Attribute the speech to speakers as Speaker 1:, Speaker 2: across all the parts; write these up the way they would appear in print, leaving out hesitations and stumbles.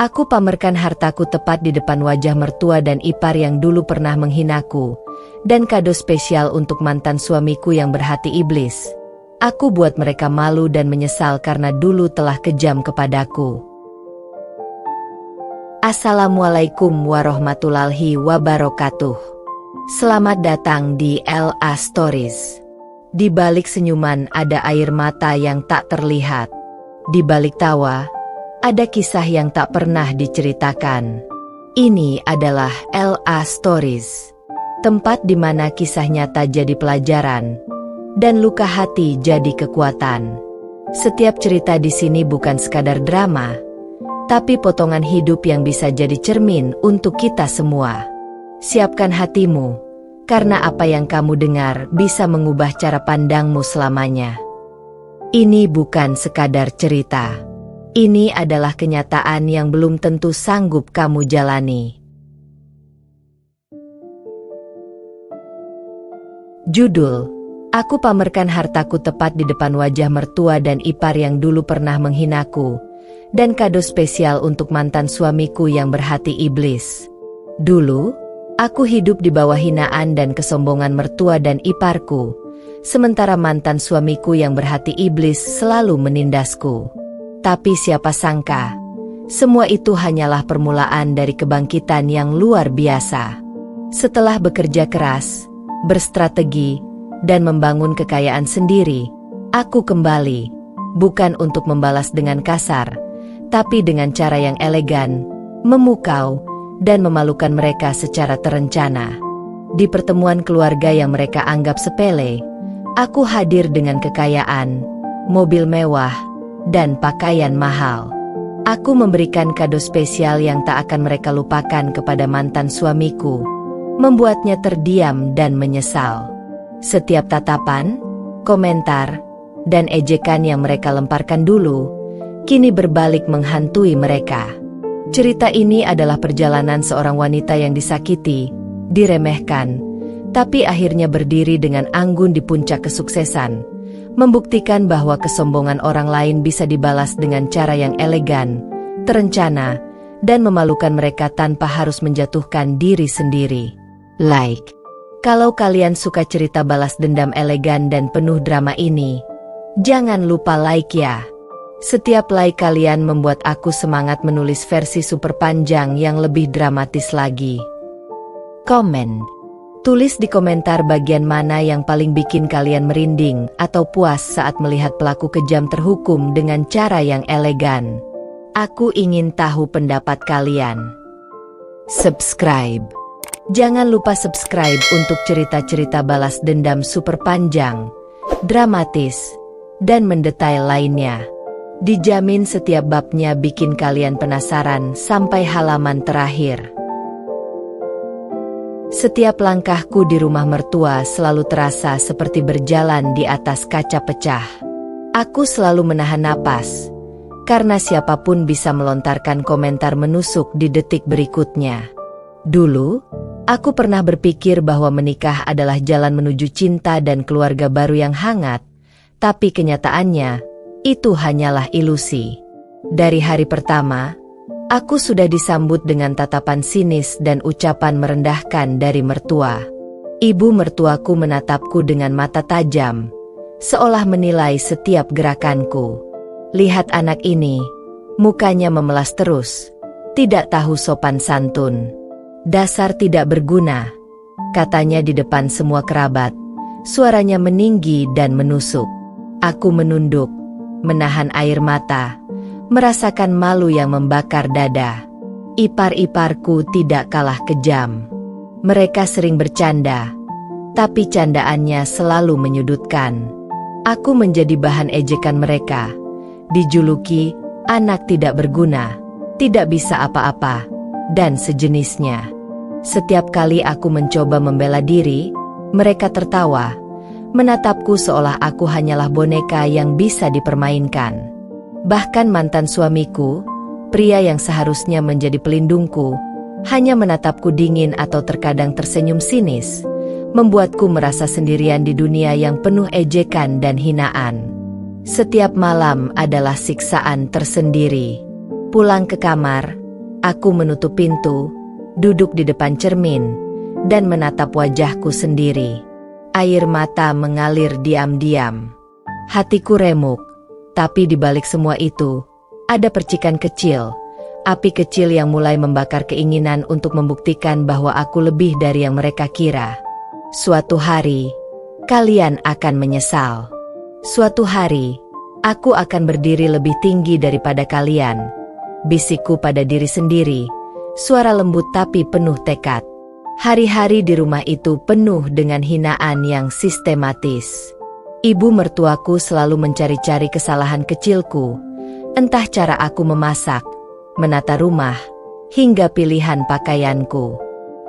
Speaker 1: Aku pamerkan hartaku tepat di depan wajah mertua dan ipar yang dulu pernah menghinaku, dan kado spesial untuk mantan suamiku yang berhati iblis. Aku buat mereka malu dan menyesal karena dulu telah kejam kepadaku. Assalamualaikum warahmatullahi wabarakatuh. Selamat datang di LA Stories. Di balik senyuman ada air mata yang tak terlihat. Di balik tawa, ada kisah yang tak pernah diceritakan. Ini adalah LA Stories. Tempat di mana kisah nyata jadi pelajaran, dan luka hati jadi kekuatan. Setiap cerita di sini bukan sekadar drama, tapi potongan hidup yang bisa jadi cermin untuk kita semua. Siapkan hatimu, karena apa yang kamu dengar bisa mengubah cara pandangmu selamanya. Ini bukan sekadar cerita. Ini adalah kenyataan yang belum tentu sanggup kamu jalani. Judul: Aku pamerkan hartaku tepat di depan wajah mertua dan ipar yang dulu pernah menghinaku, dan kado spesial untuk mantan suamiku yang berhati iblis. Dulu, aku hidup di bawah hinaan dan kesombongan mertua dan iparku, sementara mantan suamiku yang berhati iblis selalu menindasku. Tapi siapa sangka, semua itu hanyalah permulaan dari kebangkitan yang luar biasa. Setelah bekerja keras, berstrategi, dan membangun kekayaan sendiri, aku kembali, bukan untuk membalas dengan kasar, tapi dengan cara yang elegan, memukau, dan memalukan mereka secara terencana. Di pertemuan keluarga yang mereka anggap sepele, aku hadir dengan kekayaan, mobil mewah, dan pakaian mahal. Aku memberikan kado spesial yang tak akan mereka lupakan kepada mantan suamiku, membuatnya terdiam dan menyesal. Setiap tatapan, komentar, dan ejekan yang mereka lemparkan dulu, kini berbalik menghantui mereka. Cerita ini adalah perjalanan seorang wanita yang disakiti, diremehkan, tapi akhirnya berdiri dengan anggun di puncak kesuksesan, membuktikan bahwa kesombongan orang lain bisa dibalas dengan cara yang elegan, terencana, dan memalukan mereka tanpa harus menjatuhkan diri sendiri. Like. Kalau kalian suka cerita balas dendam elegan dan penuh drama ini, jangan lupa like ya. Setiap like kalian membuat aku semangat menulis versi super panjang yang lebih dramatis lagi. Komen. Tulis di komentar bagian mana yang paling bikin kalian merinding atau puas saat melihat pelaku kejam terhukum dengan cara yang elegan. Aku ingin tahu pendapat kalian. Subscribe. Jangan lupa subscribe untuk cerita-cerita balas dendam super panjang, dramatis, dan mendetail lainnya. Dijamin setiap babnya bikin kalian penasaran sampai halaman terakhir. Setiap langkahku di rumah mertua selalu terasa seperti berjalan di atas kaca pecah. Aku selalu menahan napas, karena siapapun bisa melontarkan komentar menusuk di detik berikutnya. Dulu, aku pernah berpikir bahwa menikah adalah jalan menuju cinta dan keluarga baru yang hangat, tapi kenyataannya, itu hanyalah ilusi. Dari hari pertama, aku sudah disambut dengan tatapan sinis dan ucapan merendahkan dari mertua. Ibu mertuaku menatapku dengan mata tajam, seolah menilai setiap gerakanku. Lihat anak ini, mukanya memelas terus, tidak tahu sopan santun. Dasar tidak berguna, katanya di depan semua kerabat. Suaranya meninggi dan menusuk. Aku menunduk, menahan air mata, merasakan malu yang membakar dada. Ipar-iparku tidak kalah kejam. Mereka sering bercanda, tapi candaannya selalu menyudutkan. Aku menjadi bahan ejekan mereka, dijuluki anak tidak berguna, tidak bisa apa-apa, dan sejenisnya. Setiap kali aku mencoba membela diri, mereka tertawa, menatapku seolah aku hanyalah boneka yang bisa dipermainkan. Bahkan mantan suamiku, pria yang seharusnya menjadi pelindungku, hanya menatapku dingin atau terkadang tersenyum sinis, membuatku merasa sendirian di dunia yang penuh ejekan dan hinaan. Setiap malam adalah siksaan tersendiri. Pulang ke kamar, Aku menutup pintu, duduk di depan cermin, dan menatap wajahku sendiri. Air mata mengalir diam-diam. Hatiku remuk, tapi di balik semua itu, ada percikan kecil, api kecil yang mulai membakar keinginan untuk membuktikan bahwa aku lebih dari yang mereka kira. Suatu hari, kalian akan menyesal. Suatu hari, aku akan berdiri lebih tinggi daripada kalian. Bisikku pada diri sendiri, suara lembut tapi penuh tekad. Hari-hari di rumah itu penuh dengan hinaan yang sistematis. Ibu mertuaku selalu mencari-cari kesalahan kecilku, entah cara aku memasak, menata rumah, hingga pilihan pakaianku.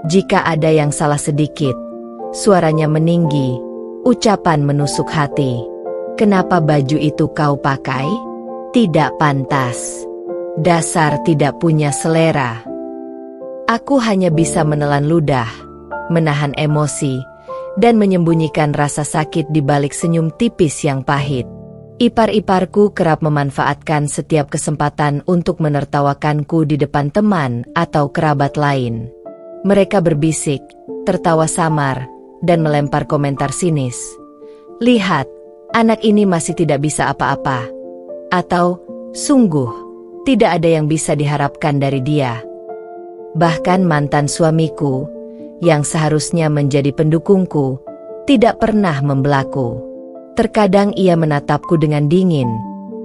Speaker 1: Jika ada yang salah sedikit, suaranya meninggi, ucapan menusuk hati. Kenapa baju itu kau pakai? Tidak pantas. Dasar tidak punya selera. Aku hanya bisa menelan ludah, menahan emosi, dan menyembunyikan rasa sakit di balik senyum tipis yang pahit. Ipar-iparku kerap memanfaatkan setiap kesempatan untuk menertawakanku di depan teman atau kerabat lain. Mereka berbisik, tertawa samar, dan melempar komentar sinis. Lihat, anak ini masih tidak bisa apa-apa. Atau, sungguh, tidak ada yang bisa diharapkan dari dia. Bahkan mantan suamiku, yang seharusnya menjadi pendukungku, tidak pernah membelaku. Terkadang ia menatapku dengan dingin,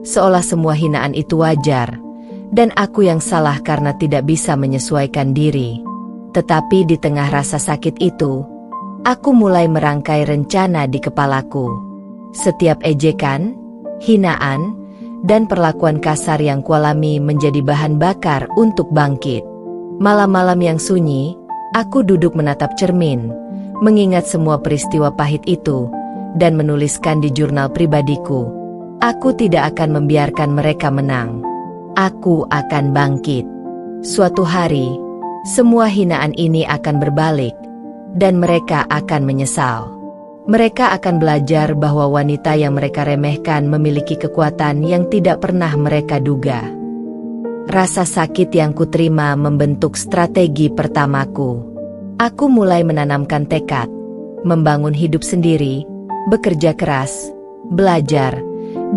Speaker 1: seolah semua hinaan itu wajar, dan aku yang salah karena tidak bisa menyesuaikan diri. Tetapi di tengah rasa sakit itu, aku mulai merangkai rencana di kepalaku. Setiap ejekan, hinaan, dan perlakuan kasar yang kualami menjadi bahan bakar untuk bangkit. Malam-malam yang sunyi, aku duduk menatap cermin, mengingat semua peristiwa pahit itu, dan menuliskan di jurnal pribadiku. Aku tidak akan membiarkan mereka menang. Aku akan bangkit. Suatu hari, semua hinaan ini akan berbalik, dan mereka akan menyesal. Mereka akan belajar bahwa wanita yang mereka remehkan memiliki kekuatan yang tidak pernah mereka duga. Rasa sakit yang kuterima membentuk strategi pertamaku. Aku mulai menanamkan tekad, membangun hidup sendiri, bekerja keras, belajar,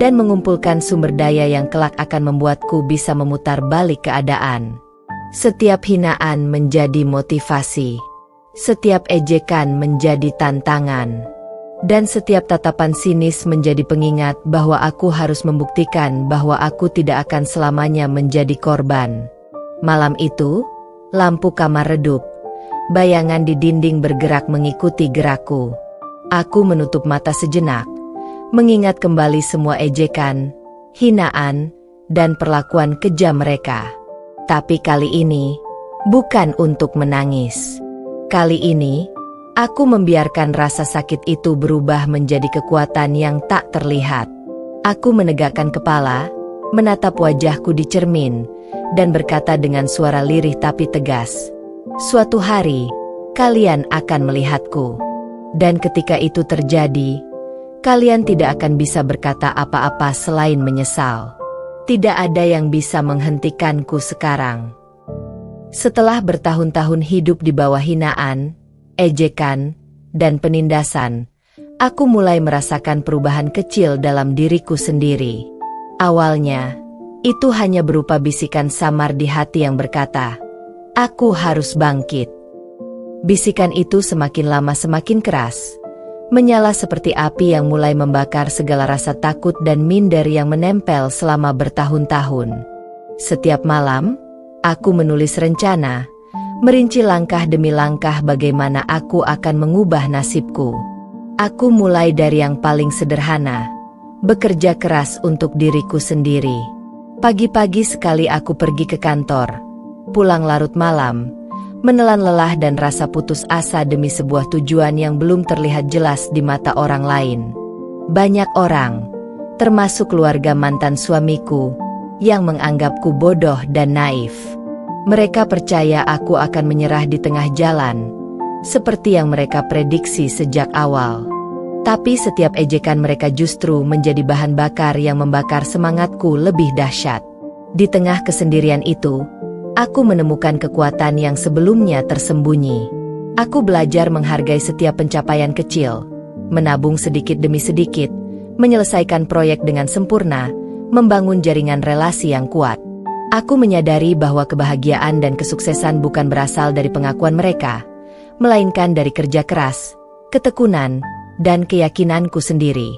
Speaker 1: dan mengumpulkan sumber daya yang kelak akan membuatku bisa memutar balik keadaan. Setiap hinaan menjadi motivasi, setiap ejekan menjadi tantangan. Dan setiap tatapan sinis menjadi pengingat bahwa aku harus membuktikan bahwa aku tidak akan selamanya menjadi korban. Malam itu, lampu kamar redup. Bayangan di dinding bergerak mengikuti gerakku. Aku menutup mata sejenak, mengingat kembali semua ejekan, hinaan, dan perlakuan kejam mereka. Tapi kali ini, bukan untuk menangis. Kali ini, aku membiarkan rasa sakit itu berubah menjadi kekuatan yang tak terlihat. Aku menegakkan kepala, menatap wajahku di cermin, dan berkata dengan suara lirih tapi tegas, "Suatu hari, kalian akan melihatku. Dan ketika itu terjadi, kalian tidak akan bisa berkata apa-apa selain menyesal. Tidak ada yang bisa menghentikanku sekarang." Setelah bertahun-tahun hidup di bawah hinaan, ejekan, dan penindasan, aku mulai merasakan perubahan kecil dalam diriku sendiri. Awalnya, itu hanya berupa bisikan samar di hati yang berkata, "Aku harus bangkit." Bisikan itu semakin lama semakin keras, menyala seperti api yang mulai membakar segala rasa takut dan minder yang menempel selama bertahun-tahun. Setiap malam, aku menulis rencana, merinci langkah demi langkah bagaimana aku akan mengubah nasibku. Aku mulai dari yang paling sederhana, bekerja keras untuk diriku sendiri. Pagi-pagi sekali aku pergi ke kantor, pulang larut malam, menelan lelah dan rasa putus asa demi sebuah tujuan yang belum terlihat jelas di mata orang lain. Banyak orang, termasuk keluarga mantan suamiku, yang menganggapku bodoh dan naif. Mereka percaya aku akan menyerah di tengah jalan, seperti yang mereka prediksi sejak awal. Tapi setiap ejekan mereka justru menjadi bahan bakar yang membakar semangatku lebih dahsyat. Di tengah kesendirian itu, Aku menemukan kekuatan yang sebelumnya tersembunyi. Aku belajar menghargai setiap pencapaian kecil, menabung sedikit demi sedikit, menyelesaikan proyek dengan sempurna, membangun jaringan relasi yang kuat. Aku menyadari bahwa kebahagiaan dan kesuksesan bukan berasal dari pengakuan mereka, melainkan dari kerja keras, ketekunan, dan keyakinanku sendiri.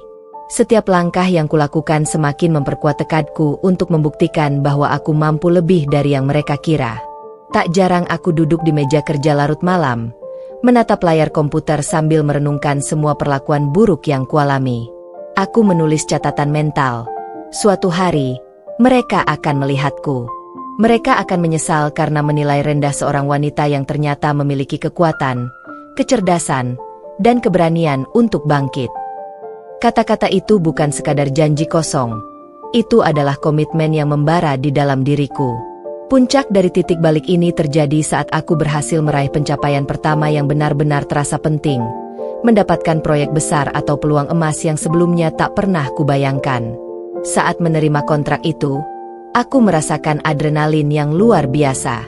Speaker 1: Setiap langkah yang kulakukan semakin memperkuat tekadku untuk membuktikan bahwa aku mampu lebih dari yang mereka kira. Tak jarang aku duduk di meja kerja larut malam, menatap layar komputer sambil merenungkan semua perlakuan buruk yang kualami. Aku menulis catatan mental. Suatu hari, mereka akan melihatku. Mereka akan menyesal karena menilai rendah seorang wanita yang ternyata memiliki kekuatan, kecerdasan, dan keberanian untuk bangkit. Kata-kata itu bukan sekadar janji kosong. Itu adalah komitmen yang membara di dalam diriku. Puncak dari titik balik ini terjadi saat aku berhasil meraih pencapaian pertama yang benar-benar terasa penting. Mendapatkan proyek besar atau peluang emas yang sebelumnya tak pernah kubayangkan. Saat menerima kontrak itu, aku merasakan adrenalin yang luar biasa.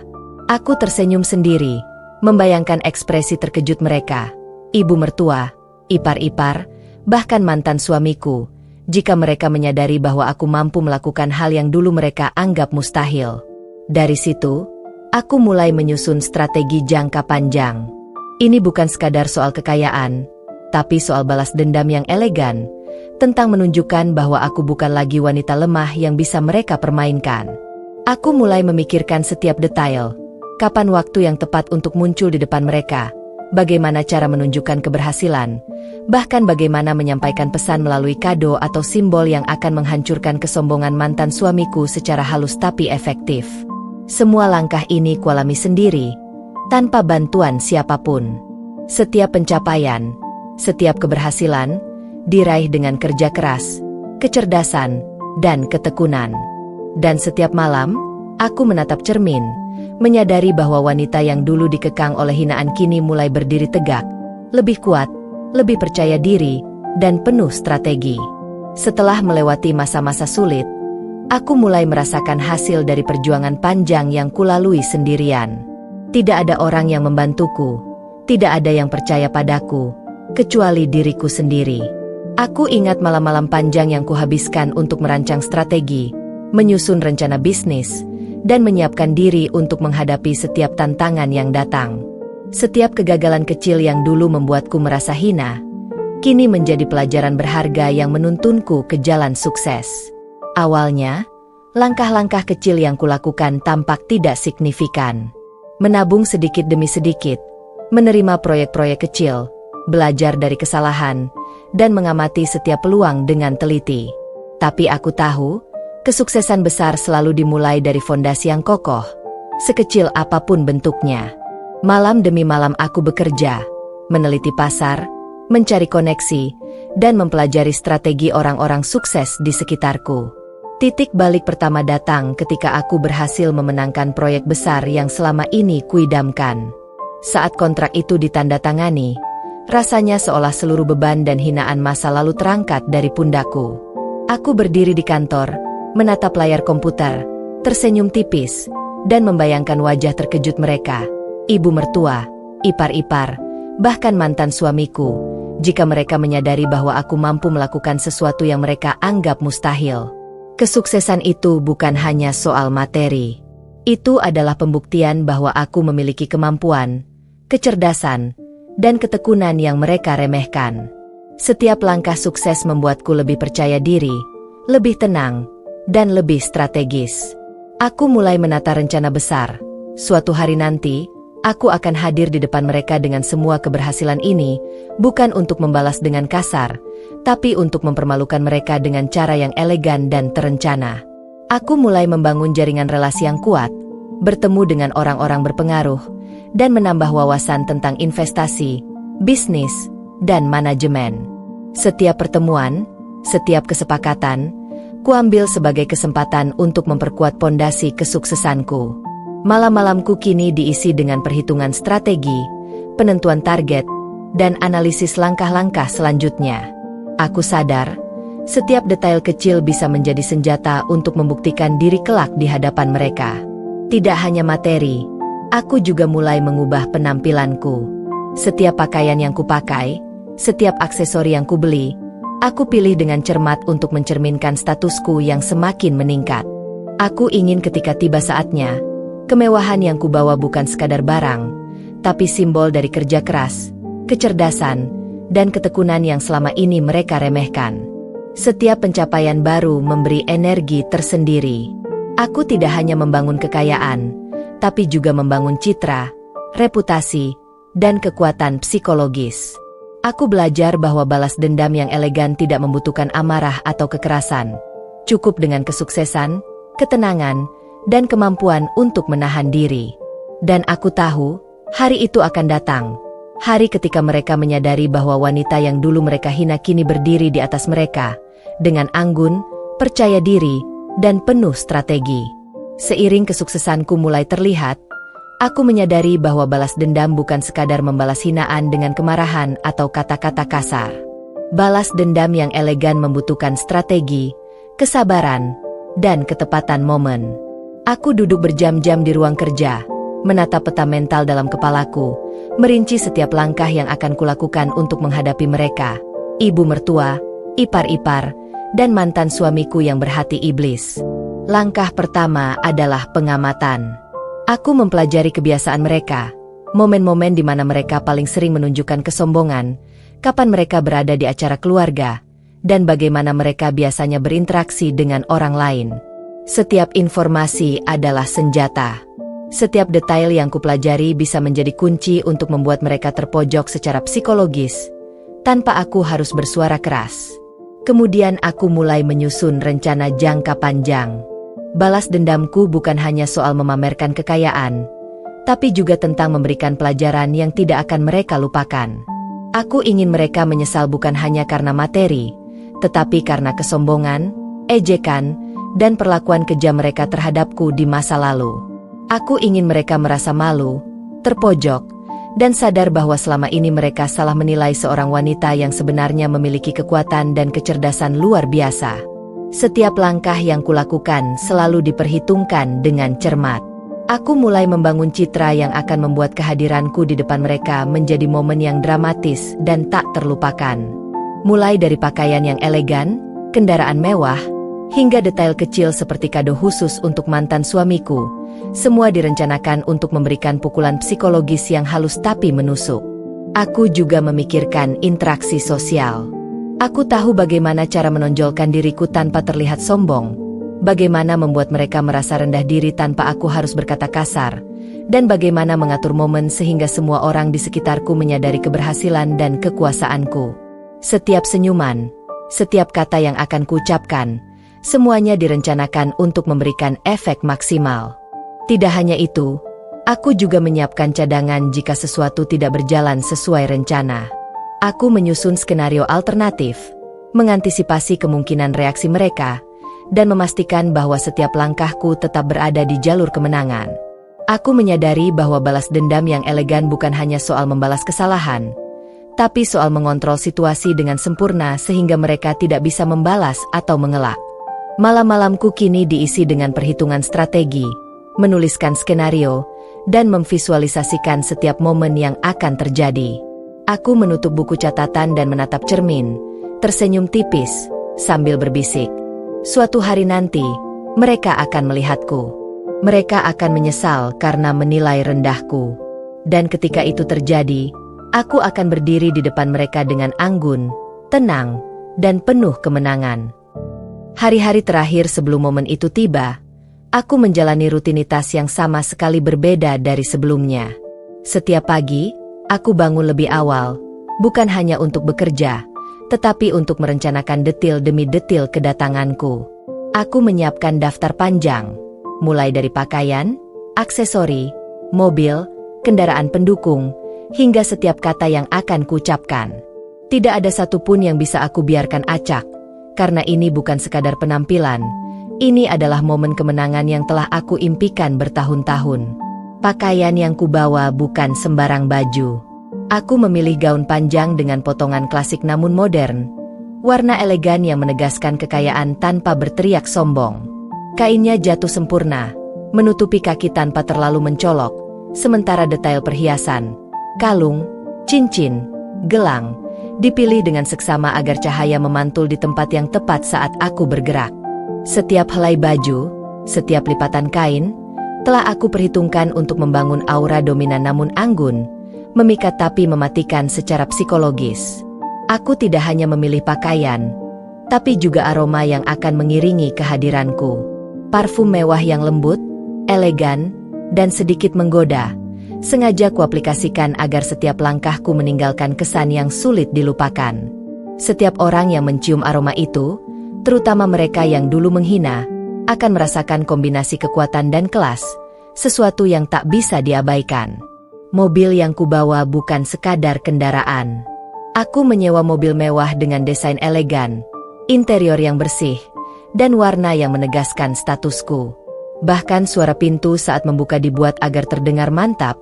Speaker 1: Aku tersenyum sendiri, membayangkan ekspresi terkejut mereka, ibu mertua, ipar-ipar, bahkan mantan suamiku, jika mereka menyadari bahwa aku mampu melakukan hal yang dulu mereka anggap mustahil. Dari situ, aku mulai menyusun strategi jangka panjang. Ini bukan sekadar soal kekayaan, tapi soal balas dendam yang elegan, tentang menunjukkan bahwa aku bukan lagi wanita lemah yang bisa mereka permainkan. Aku mulai memikirkan setiap detail, kapan waktu yang tepat untuk muncul di depan mereka, bagaimana cara menunjukkan keberhasilan, bahkan bagaimana menyampaikan pesan melalui kado atau simbol yang akan menghancurkan kesombongan mantan suamiku secara halus tapi efektif. Semua langkah ini kualami sendiri, tanpa bantuan siapapun. Setiap pencapaian, setiap keberhasilan, diraih dengan kerja keras, kecerdasan, dan ketekunan. Dan setiap malam, aku menatap cermin, menyadari bahwa wanita yang dulu dikekang oleh hinaan kini mulai berdiri tegak, lebih kuat, lebih percaya diri, dan penuh strategi. Setelah melewati masa-masa sulit, aku mulai merasakan hasil dari perjuangan panjang yang kulalui sendirian. Tidak ada orang yang membantuku, tidak ada yang percaya padaku, kecuali diriku sendiri. Aku ingat malam-malam panjang yang kuhabiskan untuk merancang strategi, menyusun rencana bisnis, dan menyiapkan diri untuk menghadapi setiap tantangan yang datang. Setiap kegagalan kecil yang dulu membuatku merasa hina, kini menjadi pelajaran berharga yang menuntunku ke jalan sukses. Awalnya, langkah-langkah kecil yang kulakukan tampak tidak signifikan. Menabung sedikit demi sedikit, menerima proyek-proyek kecil, belajar dari kesalahan, dan mengamati setiap peluang dengan teliti. Tapi aku tahu, kesuksesan besar selalu dimulai dari fondasi yang kokoh, sekecil apapun bentuknya. Malam demi malam aku bekerja, meneliti pasar, mencari koneksi, dan mempelajari strategi orang-orang sukses di sekitarku. Titik balik pertama datang ketika aku berhasil memenangkan proyek besar yang selama ini kuidamkan. Saat kontrak itu ditandatangani, rasanya seolah seluruh beban dan hinaan masa lalu terangkat dari pundakku. Aku berdiri di kantor, menatap layar komputer, tersenyum tipis, dan membayangkan wajah terkejut mereka, ibu mertua, ipar-ipar, bahkan mantan suamiku, jika mereka menyadari bahwa aku mampu melakukan sesuatu yang mereka anggap mustahil. Kesuksesan itu bukan hanya soal materi. Itu adalah pembuktian bahwa aku memiliki kemampuan, kecerdasan, dan ketekunan yang mereka remehkan. Setiap langkah sukses membuatku lebih percaya diri, lebih tenang, dan lebih strategis. Aku mulai menata rencana besar. Suatu hari nanti, aku akan hadir di depan mereka dengan semua keberhasilan ini, bukan untuk membalas dengan kasar, tapi untuk mempermalukan mereka dengan cara yang elegan dan terencana. Aku mulai membangun jaringan relasi yang kuat, bertemu dengan orang-orang berpengaruh, dan menambah wawasan tentang investasi, bisnis, dan manajemen. Setiap pertemuan, setiap kesepakatan, kuambil sebagai kesempatan untuk memperkuat pondasi kesuksesanku. Malam-malamku kini diisi dengan perhitungan strategi, penentuan target, dan analisis langkah-langkah selanjutnya. Aku sadar, setiap detail kecil bisa menjadi senjata untuk membuktikan diri kelak di hadapan mereka. Tidak hanya materi, aku juga mulai mengubah penampilanku. Setiap pakaian yang kupakai, setiap aksesori yang kubeli, aku pilih dengan cermat untuk mencerminkan statusku yang semakin meningkat. Aku ingin ketika tiba saatnya, kemewahan yang kubawa bukan sekadar barang, tapi simbol dari kerja keras, kecerdasan, dan ketekunan yang selama ini mereka remehkan. Setiap pencapaian baru memberi energi tersendiri. Aku tidak hanya membangun kekayaan, tapi juga membangun citra, reputasi, dan kekuatan psikologis. Aku belajar bahwa balas dendam yang elegan tidak membutuhkan amarah atau kekerasan. Cukup dengan kesuksesan, ketenangan, dan kemampuan untuk menahan diri. Dan aku tahu, hari itu akan datang. Hari ketika mereka menyadari bahwa wanita yang dulu mereka hina kini berdiri di atas mereka, dengan anggun, percaya diri, dan penuh strategi. Seiring kesuksesanku mulai terlihat, aku menyadari bahwa balas dendam bukan sekadar membalas hinaan dengan kemarahan atau kata-kata kasar. Balas dendam yang elegan membutuhkan strategi, kesabaran, dan ketepatan momen. Aku duduk berjam-jam di ruang kerja, menatap peta mental dalam kepalaku, merinci setiap langkah yang akan kulakukan untuk menghadapi mereka, ibu mertua, ipar-ipar, dan mantan suamiku yang berhati iblis. Langkah pertama adalah pengamatan. Aku mempelajari kebiasaan mereka, momen-momen di mana mereka paling sering menunjukkan kesombongan, kapan mereka berada di acara keluarga, dan bagaimana mereka biasanya berinteraksi dengan orang lain. Setiap informasi adalah senjata. Setiap detail yang kupelajari bisa menjadi kunci untuk membuat mereka terpojok secara psikologis, tanpa aku harus bersuara keras. Kemudian aku mulai menyusun rencana jangka panjang. Balas dendamku bukan hanya soal memamerkan kekayaan, tapi juga tentang memberikan pelajaran yang tidak akan mereka lupakan. Aku ingin mereka menyesal bukan hanya karena materi, tetapi karena kesombongan, ejekan, dan perlakuan kejam mereka terhadapku di masa lalu. Aku ingin mereka merasa malu, terpojok, dan sadar bahwa selama ini mereka salah menilai seorang wanita yang sebenarnya memiliki kekuatan dan kecerdasan luar biasa. Setiap langkah yang kulakukan selalu diperhitungkan dengan cermat. Aku mulai membangun citra yang akan membuat kehadiranku di depan mereka menjadi momen yang dramatis dan tak terlupakan. Mulai dari pakaian yang elegan, kendaraan mewah, hingga detail kecil seperti kado khusus untuk mantan suamiku, semua direncanakan untuk memberikan pukulan psikologis yang halus tapi menusuk. Aku juga memikirkan interaksi sosial. Aku tahu bagaimana cara menonjolkan diriku tanpa terlihat sombong, bagaimana membuat mereka merasa rendah diri tanpa aku harus berkata kasar, dan bagaimana mengatur momen sehingga semua orang di sekitarku menyadari keberhasilan dan kekuasaanku. Setiap senyuman, setiap kata yang akan kuucapkan, semuanya direncanakan untuk memberikan efek maksimal. Tidak hanya itu, aku juga menyiapkan cadangan jika sesuatu tidak berjalan sesuai rencana. Aku menyusun skenario alternatif, mengantisipasi kemungkinan reaksi mereka, dan memastikan bahwa setiap langkahku tetap berada di jalur kemenangan. Aku menyadari bahwa balas dendam yang elegan bukan hanya soal membalas kesalahan, tapi soal mengontrol situasi dengan sempurna sehingga mereka tidak bisa membalas atau mengelak. Malam-malamku kini diisi dengan perhitungan strategi, menuliskan skenario, dan memvisualisasikan setiap momen yang akan terjadi. Aku menutup buku catatan dan menatap cermin, tersenyum tipis, sambil berbisik. Suatu hari nanti, mereka akan melihatku. Mereka akan menyesal karena menilai rendahku. Dan ketika itu terjadi, aku akan berdiri di depan mereka dengan anggun, tenang, dan penuh kemenangan. Hari-hari terakhir sebelum momen itu tiba, aku menjalani rutinitas yang sama sekali berbeda dari sebelumnya. Setiap pagi, aku bangun lebih awal, bukan hanya untuk bekerja, tetapi untuk merencanakan detil demi detil kedatanganku. Aku menyiapkan daftar panjang, mulai dari pakaian, aksesori, mobil, kendaraan pendukung, hingga setiap kata yang akan kuucapkan. Tidak ada satupun yang bisa aku biarkan acak, karena ini bukan sekadar penampilan, ini adalah momen kemenangan yang telah aku impikan bertahun-tahun. Pakaian yang kubawa bukan sembarang baju. Aku memilih gaun panjang dengan potongan klasik namun modern, warna elegan yang menegaskan kekayaan tanpa berteriak sombong. Kainnya jatuh sempurna, menutupi kaki tanpa terlalu mencolok, sementara detail perhiasan, kalung, cincin, gelang, dipilih dengan seksama agar cahaya memantul di tempat yang tepat saat aku bergerak. Setiap helai baju, setiap lipatan kain, telah aku perhitungkan untuk membangun aura dominan namun anggun, memikat tapi mematikan secara psikologis. Aku tidak hanya memilih pakaian, tapi juga aroma yang akan mengiringi kehadiranku. Parfum mewah yang lembut, elegan, dan sedikit menggoda, sengaja kuaplikasikan agar setiap langkahku meninggalkan kesan yang sulit dilupakan. Setiap orang yang mencium aroma itu, terutama mereka yang dulu menghina, akan merasakan kombinasi kekuatan dan kelas, sesuatu yang tak bisa diabaikan. Mobil yang kubawa bukan sekadar kendaraan. Aku menyewa mobil mewah dengan desain elegan, interior yang bersih, dan warna yang menegaskan statusku. Bahkan suara pintu saat membuka dibuat agar terdengar mantap,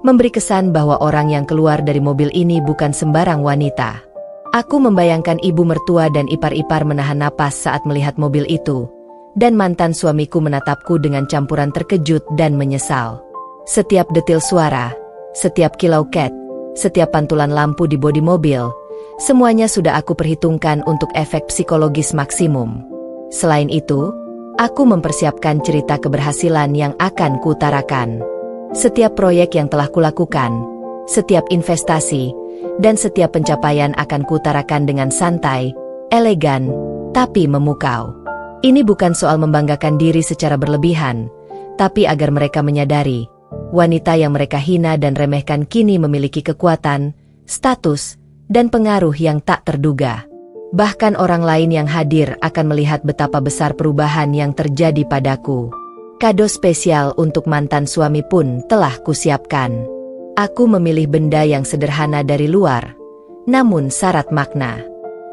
Speaker 1: memberi kesan bahwa orang yang keluar dari mobil ini bukan sembarang wanita. Aku membayangkan ibu mertua dan ipar-ipar menahan napas saat melihat mobil itu, dan mantan suamiku menatapku dengan campuran terkejut dan menyesal. Setiap detil suara, setiap kilau cat, setiap pantulan lampu di bodi mobil, semuanya sudah aku perhitungkan untuk efek psikologis maksimum. Selain itu, aku mempersiapkan cerita keberhasilan yang akan kuutarakan. Setiap proyek yang telah kulakukan, setiap investasi, dan setiap pencapaian akan kuutarakan dengan santai, elegan, tapi memukau. Ini bukan soal membanggakan diri secara berlebihan, tapi agar mereka menyadari, wanita yang mereka hina dan remehkan kini memiliki kekuatan, status, dan pengaruh yang tak terduga. Bahkan orang lain yang hadir akan melihat betapa besar perubahan yang terjadi padaku. Kado spesial untuk mantan suami pun telah kusiapkan. Aku memilih benda yang sederhana dari luar, namun syarat makna.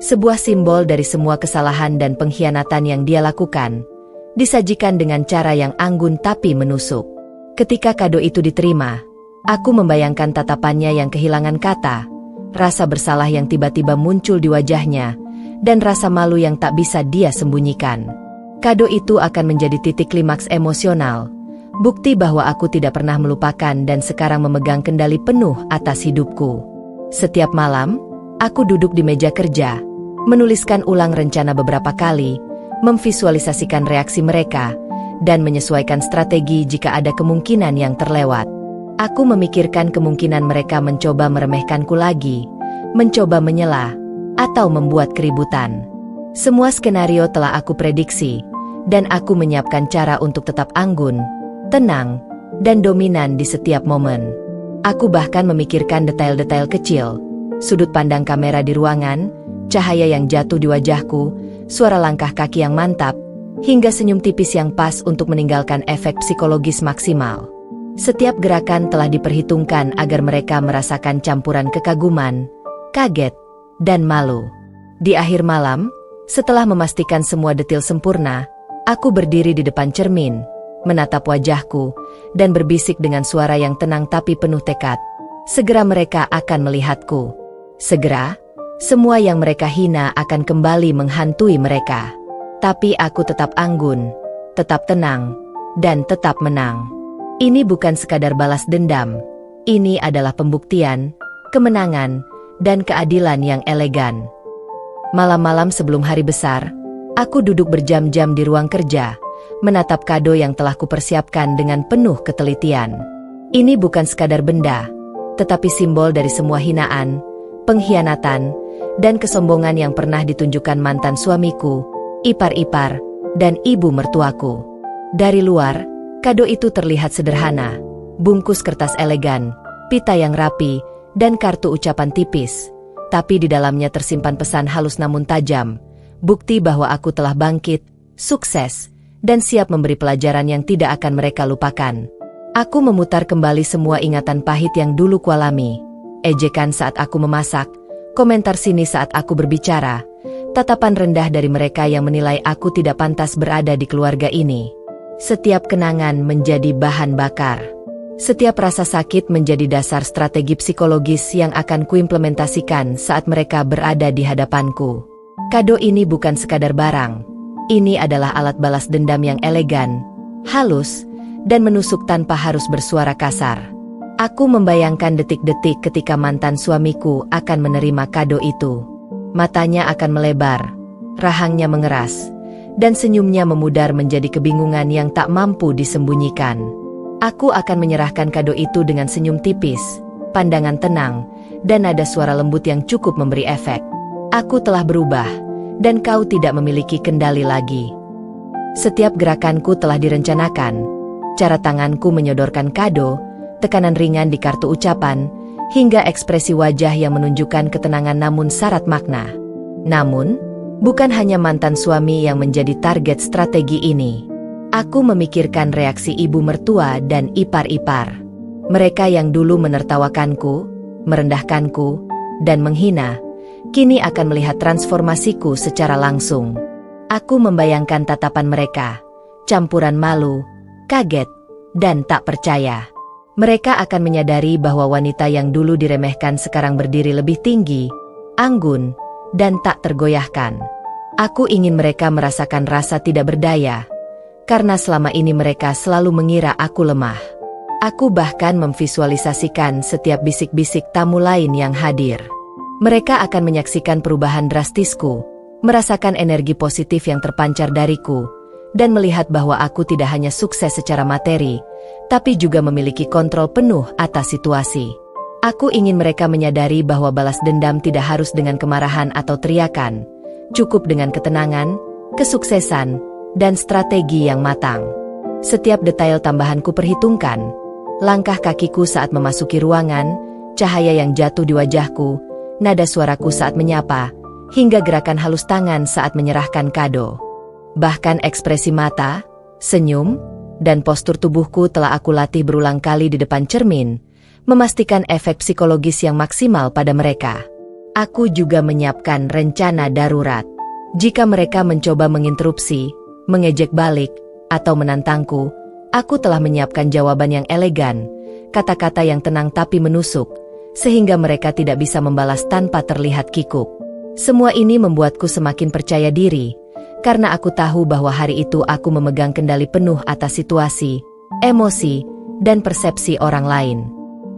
Speaker 1: Sebuah simbol dari semua kesalahan dan pengkhianatan yang dia lakukan, disajikan dengan cara yang anggun tapi menusuk. Ketika kado itu diterima, aku membayangkan tatapannya yang kehilangan kata, rasa bersalah yang tiba-tiba muncul di wajahnya, dan rasa malu yang tak bisa dia sembunyikan. Kado itu akan menjadi titik klimaks emosional, bukti bahwa aku tidak pernah melupakan dan sekarang memegang kendali penuh atas hidupku. Setiap malam, aku duduk di meja kerja, menuliskan ulang rencana beberapa kali, memvisualisasikan reaksi mereka, dan menyesuaikan strategi jika ada kemungkinan yang terlewat. Aku memikirkan kemungkinan mereka mencoba meremehkanku lagi, mencoba menyela, atau membuat keributan. Semua skenario telah aku prediksi, dan aku menyiapkan cara untuk tetap anggun, tenang, dan dominan di setiap momen. Aku bahkan memikirkan detail-detail kecil, sudut pandang kamera di ruangan, cahaya yang jatuh di wajahku, suara langkah kaki yang mantap, hingga senyum tipis yang pas untuk meninggalkan efek psikologis maksimal. Setiap gerakan telah diperhitungkan agar mereka merasakan campuran kekaguman, kaget, dan malu. Di akhir malam, setelah memastikan semua detil sempurna, aku berdiri di depan cermin, menatap wajahku, dan berbisik dengan suara yang tenang tapi penuh tekad. Segera mereka akan melihatku. Segera, semua yang mereka hina akan kembali menghantui mereka. Tapi aku tetap anggun, tetap tenang, dan tetap menang. Ini bukan sekadar balas dendam. Ini adalah pembuktian, kemenangan, dan keadilan yang elegan. Malam-malam sebelum hari besar, aku duduk berjam-jam di ruang kerja, menatap kado yang telah kupersiapkan dengan penuh ketelitian. Ini bukan sekadar benda, tetapi simbol dari semua hinaan, pengkhianatan, dan kesombongan yang pernah ditunjukkan mantan suamiku, ipar-ipar, dan ibu mertuaku. Dari luar, kado itu terlihat sederhana, bungkus kertas elegan, pita yang rapi, dan kartu ucapan tipis. Tapi di dalamnya tersimpan pesan halus namun tajam, bukti bahwa aku telah bangkit, sukses, dan siap memberi pelajaran yang tidak akan mereka lupakan. Aku memutar kembali semua ingatan pahit yang dulu kualami, ejekan saat aku memasak, komentar sinis saat aku berbicara, tatapan rendah dari mereka yang menilai aku tidak pantas berada di keluarga ini. Setiap kenangan menjadi bahan bakar. Setiap rasa sakit menjadi dasar strategi psikologis yang akan kuimplementasikan saat mereka berada di hadapanku. Kado ini bukan sekadar barang. Ini adalah alat balas dendam yang elegan, halus, dan menusuk tanpa harus bersuara kasar. Aku membayangkan detik-detik ketika mantan suamiku akan menerima kado itu. Matanya akan melebar, rahangnya mengeras, dan senyumnya memudar menjadi kebingungan yang tak mampu disembunyikan. Aku akan menyerahkan kado itu dengan senyum tipis, pandangan tenang, dan nada suara lembut yang cukup memberi efek. Aku telah berubah, dan kau tidak memiliki kendali lagi. Setiap gerakanku telah direncanakan. Cara tanganku menyodorkan kado, tekanan ringan di kartu ucapan, hingga ekspresi wajah yang menunjukkan ketenangan namun syarat makna. Namun, bukan hanya mantan suami yang menjadi target strategi ini. Aku memikirkan reaksi ibu mertua dan ipar-ipar. Mereka yang dulu menertawakanku, merendahkanku, dan menghina, kini akan melihat transformasiku secara langsung. Aku membayangkan tatapan mereka, campuran malu, kaget, dan tak percaya. Mereka akan menyadari bahwa wanita yang dulu diremehkan sekarang berdiri lebih tinggi, anggun, dan tak tergoyahkan. Aku ingin mereka merasakan rasa tidak berdaya, karena selama ini mereka selalu mengira aku lemah. Aku bahkan memvisualisasikan setiap bisik-bisik tamu lain yang hadir. Mereka akan menyaksikan perubahan drastisku, merasakan energi positif yang terpancar dariku, dan melihat bahwa aku tidak hanya sukses secara materi, tapi juga memiliki kontrol penuh atas situasi. Aku ingin mereka menyadari bahwa balas dendam tidak harus dengan kemarahan atau teriakan, cukup dengan ketenangan, kesuksesan, dan strategi yang matang. Setiap detail tambahan ku perhitungkan, langkah kakiku saat memasuki ruangan, cahaya yang jatuh di wajahku, nada suaraku saat menyapa, hingga gerakan halus tangan saat menyerahkan kado. Bahkan ekspresi mata, senyum, dan postur tubuhku telah aku latih berulang kali di depan cermin, memastikan efek psikologis yang maksimal pada mereka. Aku juga menyiapkan rencana darurat. Jika mereka mencoba menginterupsi, mengejek balik, atau menantangku, aku telah menyiapkan jawaban yang elegan, kata-kata yang tenang tapi menusuk, sehingga mereka tidak bisa membalas tanpa terlihat kikuk. Semua ini membuatku semakin percaya diri, karena aku tahu bahwa hari itu aku memegang kendali penuh atas situasi, emosi, dan persepsi orang lain.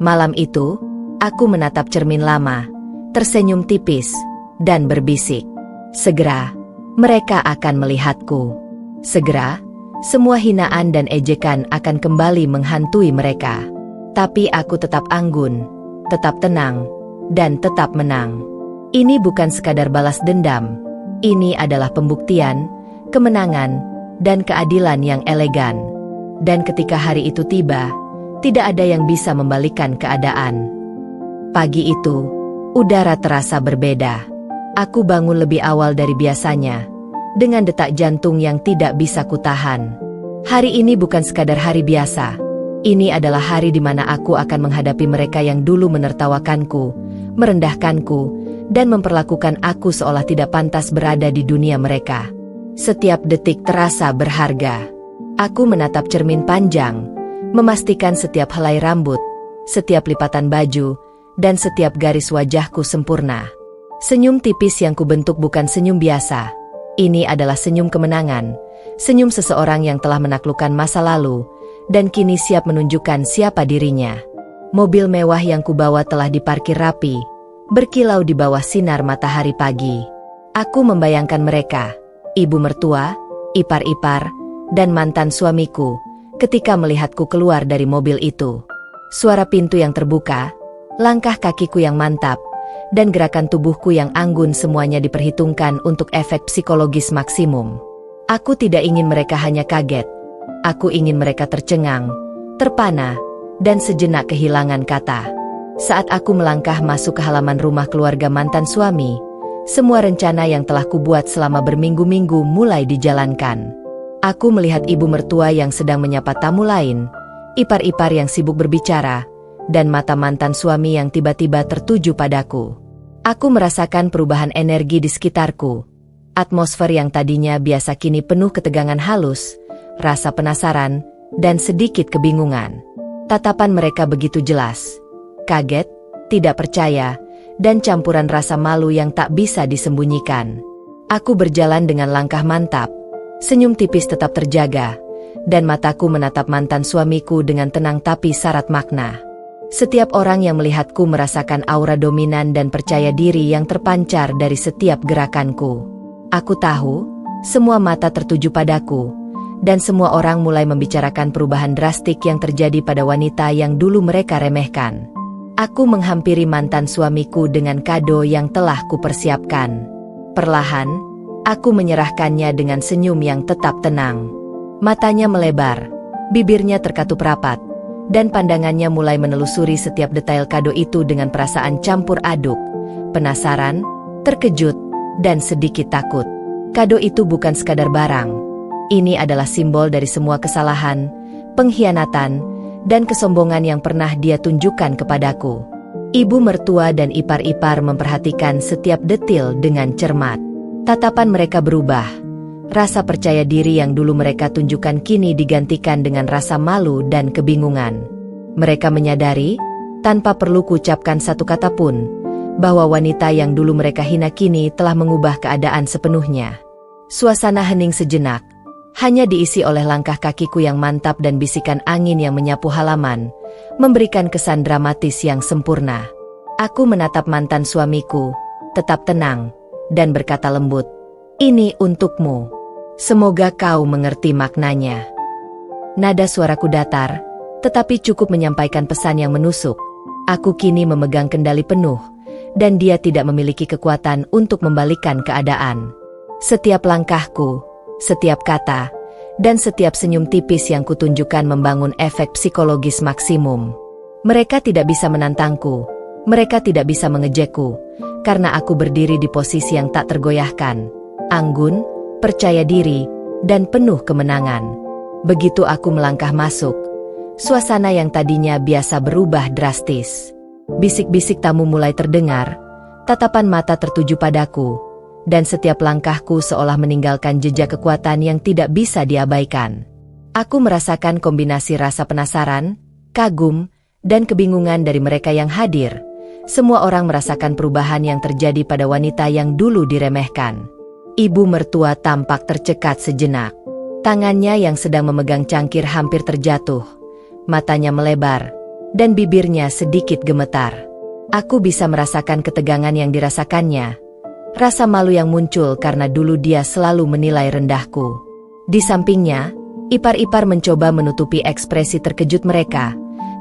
Speaker 1: Malam itu, aku menatap cermin lama, tersenyum tipis, dan berbisik. Segera, mereka akan melihatku. Segera, semua hinaan dan ejekan akan kembali menghantui mereka. Tapi aku tetap anggun, tetap tenang, dan tetap menang. Ini bukan sekadar balas dendam. Ini adalah pembuktian, kemenangan, dan keadilan yang elegan. Dan ketika hari itu tiba, tidak ada yang bisa membalikkan keadaan. Pagi itu, udara terasa berbeda. Aku bangun lebih awal dari biasanya, dengan detak jantung yang tidak bisa kutahan. Hari ini bukan sekadar hari biasa. Ini adalah hari di mana aku akan menghadapi mereka yang dulu menertawakanku, merendahkanku, dan memperlakukan aku seolah tidak pantas berada di dunia mereka. Setiap detik terasa berharga. Aku menatap cermin panjang, memastikan setiap helai rambut, setiap lipatan baju, dan setiap garis wajahku sempurna. Senyum tipis yang kubentuk bukan senyum biasa. Ini adalah senyum kemenangan, senyum seseorang yang telah menaklukkan masa lalu, dan kini siap menunjukkan siapa dirinya. Mobil mewah yang kubawa telah diparkir rapi, berkilau di bawah sinar matahari pagi. Aku membayangkan mereka, ibu mertua, ipar-ipar, dan mantan suamiku, ketika melihatku keluar dari mobil itu. Suara pintu yang terbuka, langkah kakiku yang mantap, dan gerakan tubuhku yang anggun semuanya diperhitungkan untuk efek psikologis maksimum. Aku tidak ingin mereka hanya kaget. Aku ingin mereka tercengang, terpana, dan sejenak kehilangan kata. Saat aku melangkah masuk ke halaman rumah keluarga mantan suami, semua rencana yang telah kubuat selama berminggu-minggu mulai dijalankan. Aku melihat ibu mertua yang sedang menyapa tamu lain, ipar-ipar yang sibuk berbicara, dan mata mantan suami yang tiba-tiba tertuju padaku. Aku merasakan perubahan energi di sekitarku. Atmosfer yang tadinya biasa kini penuh ketegangan halus, rasa penasaran, dan sedikit kebingungan. Tatapan mereka begitu jelas. Kaget, tidak percaya, dan campuran rasa malu yang tak bisa disembunyikan. Aku berjalan dengan langkah mantap, senyum tipis tetap terjaga, dan mataku menatap mantan suamiku dengan tenang tapi syarat makna. Setiap orang yang melihatku merasakan aura dominan dan percaya diri yang terpancar dari setiap gerakanku. Aku tahu, semua mata tertuju padaku, dan semua orang mulai membicarakan perubahan drastik yang terjadi pada wanita yang dulu mereka remehkan. Aku menghampiri mantan suamiku dengan kado yang telah kupersiapkan. Perlahan, aku menyerahkannya dengan senyum yang tetap tenang. Matanya melebar, bibirnya terkatup rapat, dan pandangannya mulai menelusuri setiap detail kado itu dengan perasaan campur aduk, penasaran, terkejut, dan sedikit takut. Kado itu bukan sekadar barang. Ini adalah simbol dari semua kesalahan, pengkhianatan, dan kesombongan yang pernah dia tunjukkan kepadaku. Ibu mertua dan ipar-ipar memperhatikan setiap detil dengan cermat. Tatapan mereka berubah. Rasa percaya diri yang dulu mereka tunjukkan kini digantikan dengan rasa malu dan kebingungan. Mereka menyadari, tanpa perlu kuucapkan satu kata pun, bahwa wanita yang dulu mereka hina kini telah mengubah keadaan sepenuhnya. Suasana hening sejenak, hanya diisi oleh langkah kakiku yang mantap dan bisikan angin yang menyapu halaman, memberikan kesan dramatis yang sempurna. Aku menatap mantan suamiku, tetap tenang, dan berkata lembut, "Ini untukmu. Semoga kau mengerti maknanya." Nada suaraku datar, tetapi cukup menyampaikan pesan yang menusuk. Aku kini memegang kendali penuh, dan dia tidak memiliki kekuatan untuk membalikkan keadaan. Setiap langkahku, setiap kata, dan setiap senyum tipis yang kutunjukkan membangun efek psikologis maksimum. Mereka tidak bisa menantangku, mereka tidak bisa mengejekku, karena aku berdiri di posisi yang tak tergoyahkan, anggun, percaya diri, dan penuh kemenangan. Begitu aku melangkah masuk, suasana yang tadinya biasa berubah drastis. Bisik-bisik tamu mulai terdengar, tatapan mata tertuju padaku, dan setiap langkahku seolah meninggalkan jejak kekuatan yang tidak bisa diabaikan. Aku merasakan kombinasi rasa penasaran, kagum, dan kebingungan dari mereka yang hadir. Semua orang merasakan perubahan yang terjadi pada wanita yang dulu diremehkan. Ibu mertua tampak tercekat sejenak. Tangannya yang sedang memegang cangkir hampir terjatuh. Matanya melebar, dan bibirnya sedikit gemetar. Aku bisa merasakan ketegangan yang dirasakannya. Rasa malu yang muncul karena dulu dia selalu menilai rendahku. Di sampingnya, ipar-ipar mencoba menutupi ekspresi terkejut mereka,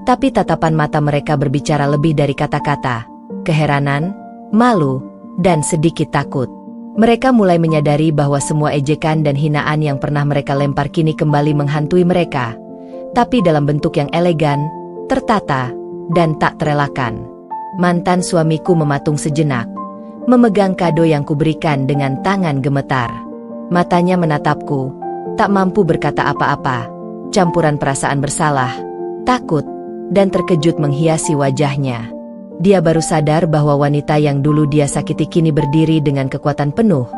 Speaker 1: tapi tatapan mata mereka berbicara lebih dari kata-kata. Keheranan, malu, dan sedikit takut. Mereka mulai menyadari bahwa semua ejekan dan hinaan yang pernah mereka lempar kini kembali menghantui mereka, tapi dalam bentuk yang elegan, tertata, dan tak terelakkan. Mantan suamiku mematung sejenak, memegang kado yang kuberikan dengan tangan gemetar. Matanya menatapku, tak mampu berkata apa-apa. Campuran perasaan bersalah, takut, dan terkejut menghiasi wajahnya. Dia baru sadar bahwa wanita yang dulu dia sakiti kini berdiri dengan kekuatan penuh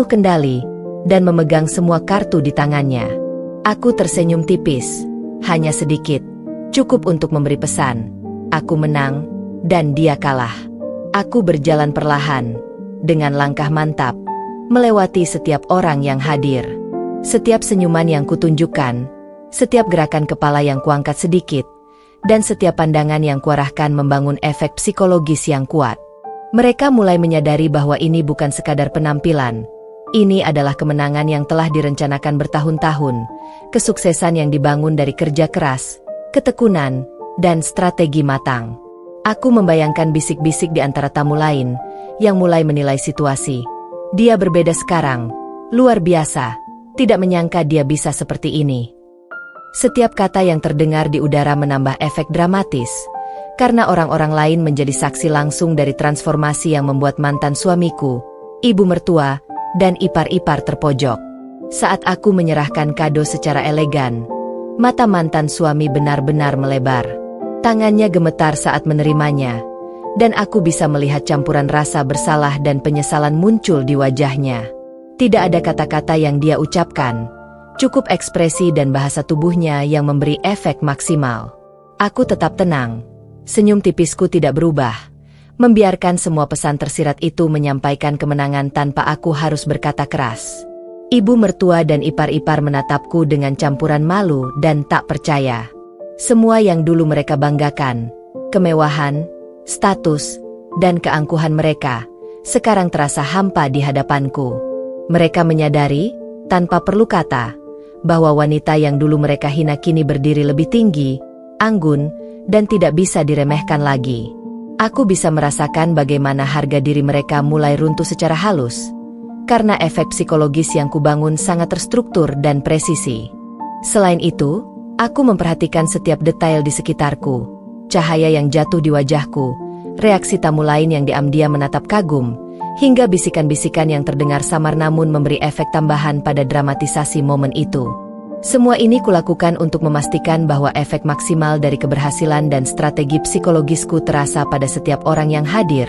Speaker 1: kendali, dan memegang semua kartu di tangannya. Aku tersenyum tipis, hanya sedikit, cukup untuk memberi pesan. Aku menang, dan dia kalah. Aku berjalan perlahan, dengan langkah mantap, melewati setiap orang yang hadir. Setiap senyuman yang kutunjukkan, setiap gerakan kepala yang kuangkat sedikit, dan setiap pandangan yang kuarahkan membangun efek psikologis yang kuat. Mereka mulai menyadari bahwa ini bukan sekadar penampilan. Ini adalah kemenangan yang telah direncanakan bertahun-tahun, kesuksesan yang dibangun dari kerja keras, ketekunan, dan strategi matang. Aku membayangkan bisik-bisik di antara tamu lain, yang mulai menilai situasi. Dia berbeda sekarang, luar biasa, tidak menyangka dia bisa seperti ini. Setiap kata yang terdengar di udara menambah efek dramatis, karena orang-orang lain menjadi saksi langsung dari transformasi yang membuat mantan suamiku, ibu mertua, dan ipar-ipar terpojok. Saat aku menyerahkan kado secara elegan, mata mantan suami benar-benar melebar. Tangannya gemetar saat menerimanya, dan aku bisa melihat campuran rasa bersalah dan penyesalan muncul di wajahnya. Tidak ada kata-kata yang dia ucapkan, cukup ekspresi dan bahasa tubuhnya yang memberi efek maksimal. Aku tetap tenang. Senyum tipisku tidak berubah, membiarkan semua pesan tersirat itu menyampaikan kemenangan tanpa aku harus berkata keras. Ibu mertua dan ipar-ipar menatapku dengan campuran malu dan tak percaya. Semua yang dulu mereka banggakan, kemewahan, status, dan keangkuhan mereka, sekarang terasa hampa di hadapanku. Mereka menyadari, tanpa perlu kata, bahwa wanita yang dulu mereka hina kini berdiri lebih tinggi, anggun, dan tidak bisa diremehkan lagi. Aku bisa merasakan bagaimana harga diri mereka mulai runtuh secara halus, karena efek psikologis yang kubangun sangat terstruktur dan presisi. Selain itu, aku memperhatikan setiap detail di sekitarku, cahaya yang jatuh di wajahku, reaksi tamu lain yang diam-diam menatap kagum, hingga bisikan-bisikan yang terdengar samar namun memberi efek tambahan pada dramatisasi momen itu. Semua ini kulakukan untuk memastikan bahwa efek maksimal dari keberhasilan dan strategi psikologisku terasa pada setiap orang yang hadir,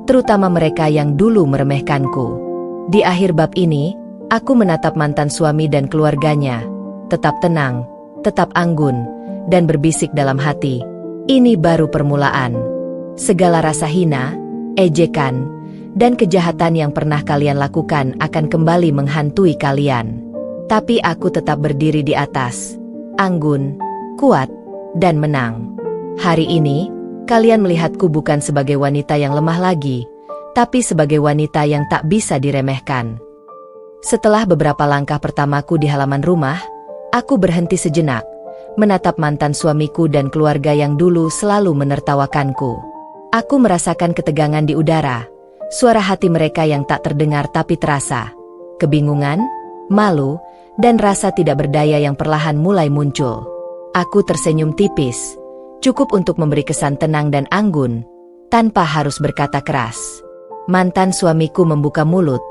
Speaker 1: terutama mereka yang dulu meremehkanku. Di akhir bab ini, aku menatap mantan suami dan keluarganya, tetap tenang, tetap anggun, dan berbisik dalam hati, ini baru permulaan. Segala rasa hina, ejekan, dan kejahatan yang pernah kalian lakukan akan kembali menghantui kalian. Tapi aku tetap berdiri di atas, anggun, kuat, dan menang. Hari ini, kalian melihatku bukan sebagai wanita yang lemah lagi, tapi sebagai wanita yang tak bisa diremehkan. Setelah beberapa langkah pertamaku di halaman rumah, aku berhenti sejenak, menatap mantan suamiku dan keluarga yang dulu selalu menertawakanku. Aku merasakan ketegangan di udara, suara hati mereka yang tak terdengar tapi terasa, kebingungan, malu, dan rasa tidak berdaya yang perlahan mulai muncul. Aku tersenyum tipis, cukup untuk memberi kesan tenang dan anggun, tanpa harus berkata keras. Mantan suamiku membuka mulut,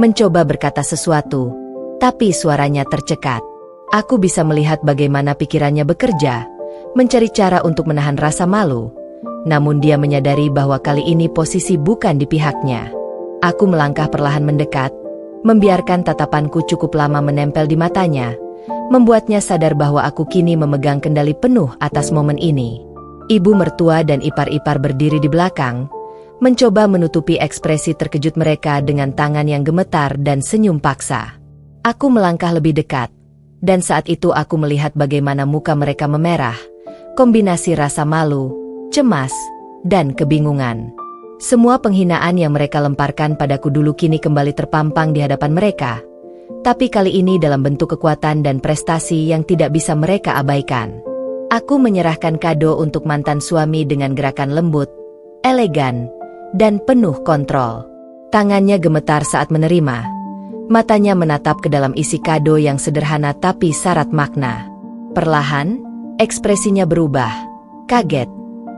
Speaker 1: mencoba berkata sesuatu, tapi suaranya tercekat. Aku bisa melihat bagaimana pikirannya bekerja, mencari cara untuk menahan rasa malu, namun dia menyadari bahwa kali ini posisi bukan di pihaknya. Aku melangkah perlahan mendekat, membiarkan tatapanku cukup lama menempel di matanya, membuatnya sadar bahwa aku kini memegang kendali penuh atas momen ini. Ibu mertua dan ipar-ipar berdiri di belakang, mencoba menutupi ekspresi terkejut mereka dengan tangan yang gemetar dan senyum paksa. Aku melangkah lebih dekat, dan saat itu aku melihat bagaimana muka mereka memerah, kombinasi rasa malu, cemas, dan kebingungan. Semua penghinaan yang mereka lemparkan padaku dulu kini kembali terpampang di hadapan mereka, tapi kali ini dalam bentuk kekuatan dan prestasi yang tidak bisa mereka abaikan. Aku menyerahkan kado untuk mantan suami dengan gerakan lembut, elegan, dan penuh kontrol. Tangannya gemetar saat menerima, matanya menatap ke dalam isi kado yang sederhana tapi syarat makna. Perlahan, ekspresinya berubah, kaget,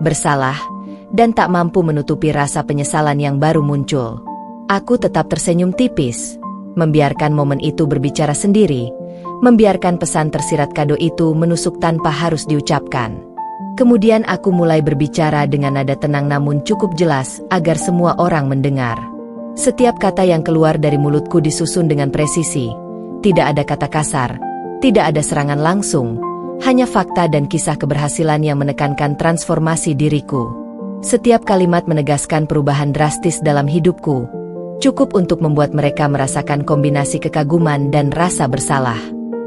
Speaker 1: bersalah, dan tak mampu menutupi rasa penyesalan yang baru muncul. Aku tetap tersenyum tipis, membiarkan momen itu berbicara sendiri, membiarkan pesan tersirat kado itu menusuk tanpa harus diucapkan. Kemudian aku mulai berbicara dengan nada tenang namun cukup jelas agar semua orang mendengar. Setiap kata yang keluar dari mulutku disusun dengan presisi, tidak ada kata kasar, tidak ada serangan langsung, hanya fakta dan kisah keberhasilan yang menekankan transformasi diriku. Setiap kalimat menegaskan perubahan drastis dalam hidupku, cukup untuk membuat mereka merasakan kombinasi kekaguman dan rasa bersalah.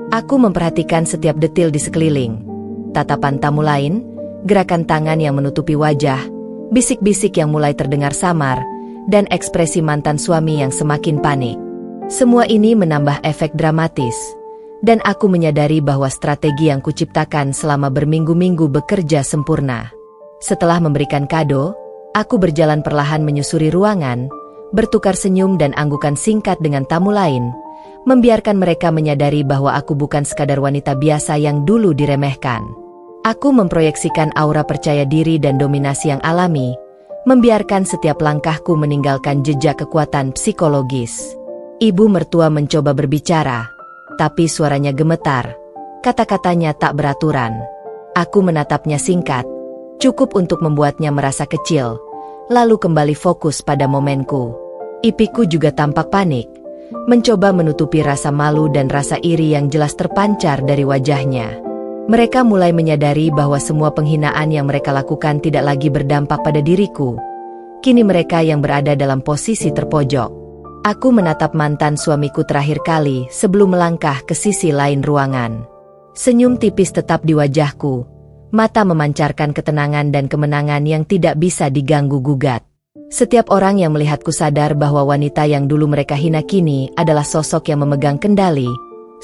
Speaker 1: Aku memperhatikan setiap detil di sekeliling, tatapan tamu lain, gerakan tangan yang menutupi wajah, bisik-bisik yang mulai terdengar samar, dan ekspresi mantan suami yang semakin panik. Semua ini menambah efek dramatis, dan aku menyadari bahwa strategi yang kuciptakan selama berminggu-minggu bekerja sempurna. Setelah memberikan kado, aku berjalan perlahan menyusuri ruangan, bertukar senyum dan anggukan singkat dengan tamu lain, membiarkan mereka menyadari bahwa aku bukan sekadar wanita biasa yang dulu diremehkan. Aku memproyeksikan aura percaya diri dan dominasi yang alami, membiarkan setiap langkahku meninggalkan jejak kekuatan psikologis. Ibu mertua mencoba berbicara, tapi suaranya gemetar, kata-katanya tak beraturan. Aku menatapnya singkat, cukup untuk membuatnya merasa kecil, lalu kembali fokus pada momenku. Ipiku juga tampak panik, mencoba menutupi rasa malu dan rasa iri yang jelas terpancar dari wajahnya. Mereka mulai menyadari bahwa semua penghinaan yang mereka lakukan tidak lagi berdampak pada diriku. Kini mereka yang berada dalam posisi terpojok. Aku menatap mantan suamiku terakhir kali sebelum melangkah ke sisi lain ruangan. Senyum tipis tetap di wajahku, mata memancarkan ketenangan dan kemenangan yang tidak bisa diganggu-gugat. Setiap orang yang melihatku sadar bahwa wanita yang dulu mereka hina kini adalah sosok yang memegang kendali,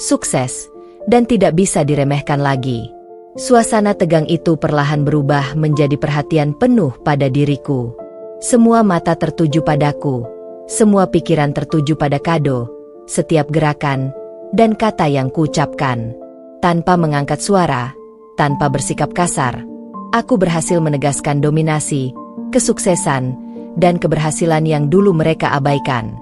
Speaker 1: sukses, dan tidak bisa diremehkan lagi. Suasana tegang itu perlahan berubah menjadi perhatian penuh pada diriku. Semua mata tertuju padaku, semua pikiran tertuju pada Kado, setiap gerakan, dan kata yang kuucapkan. Tanpa mengangkat suara, tanpa bersikap kasar, aku berhasil menegaskan dominasi, kesuksesan, dan keberhasilan yang dulu mereka abaikan.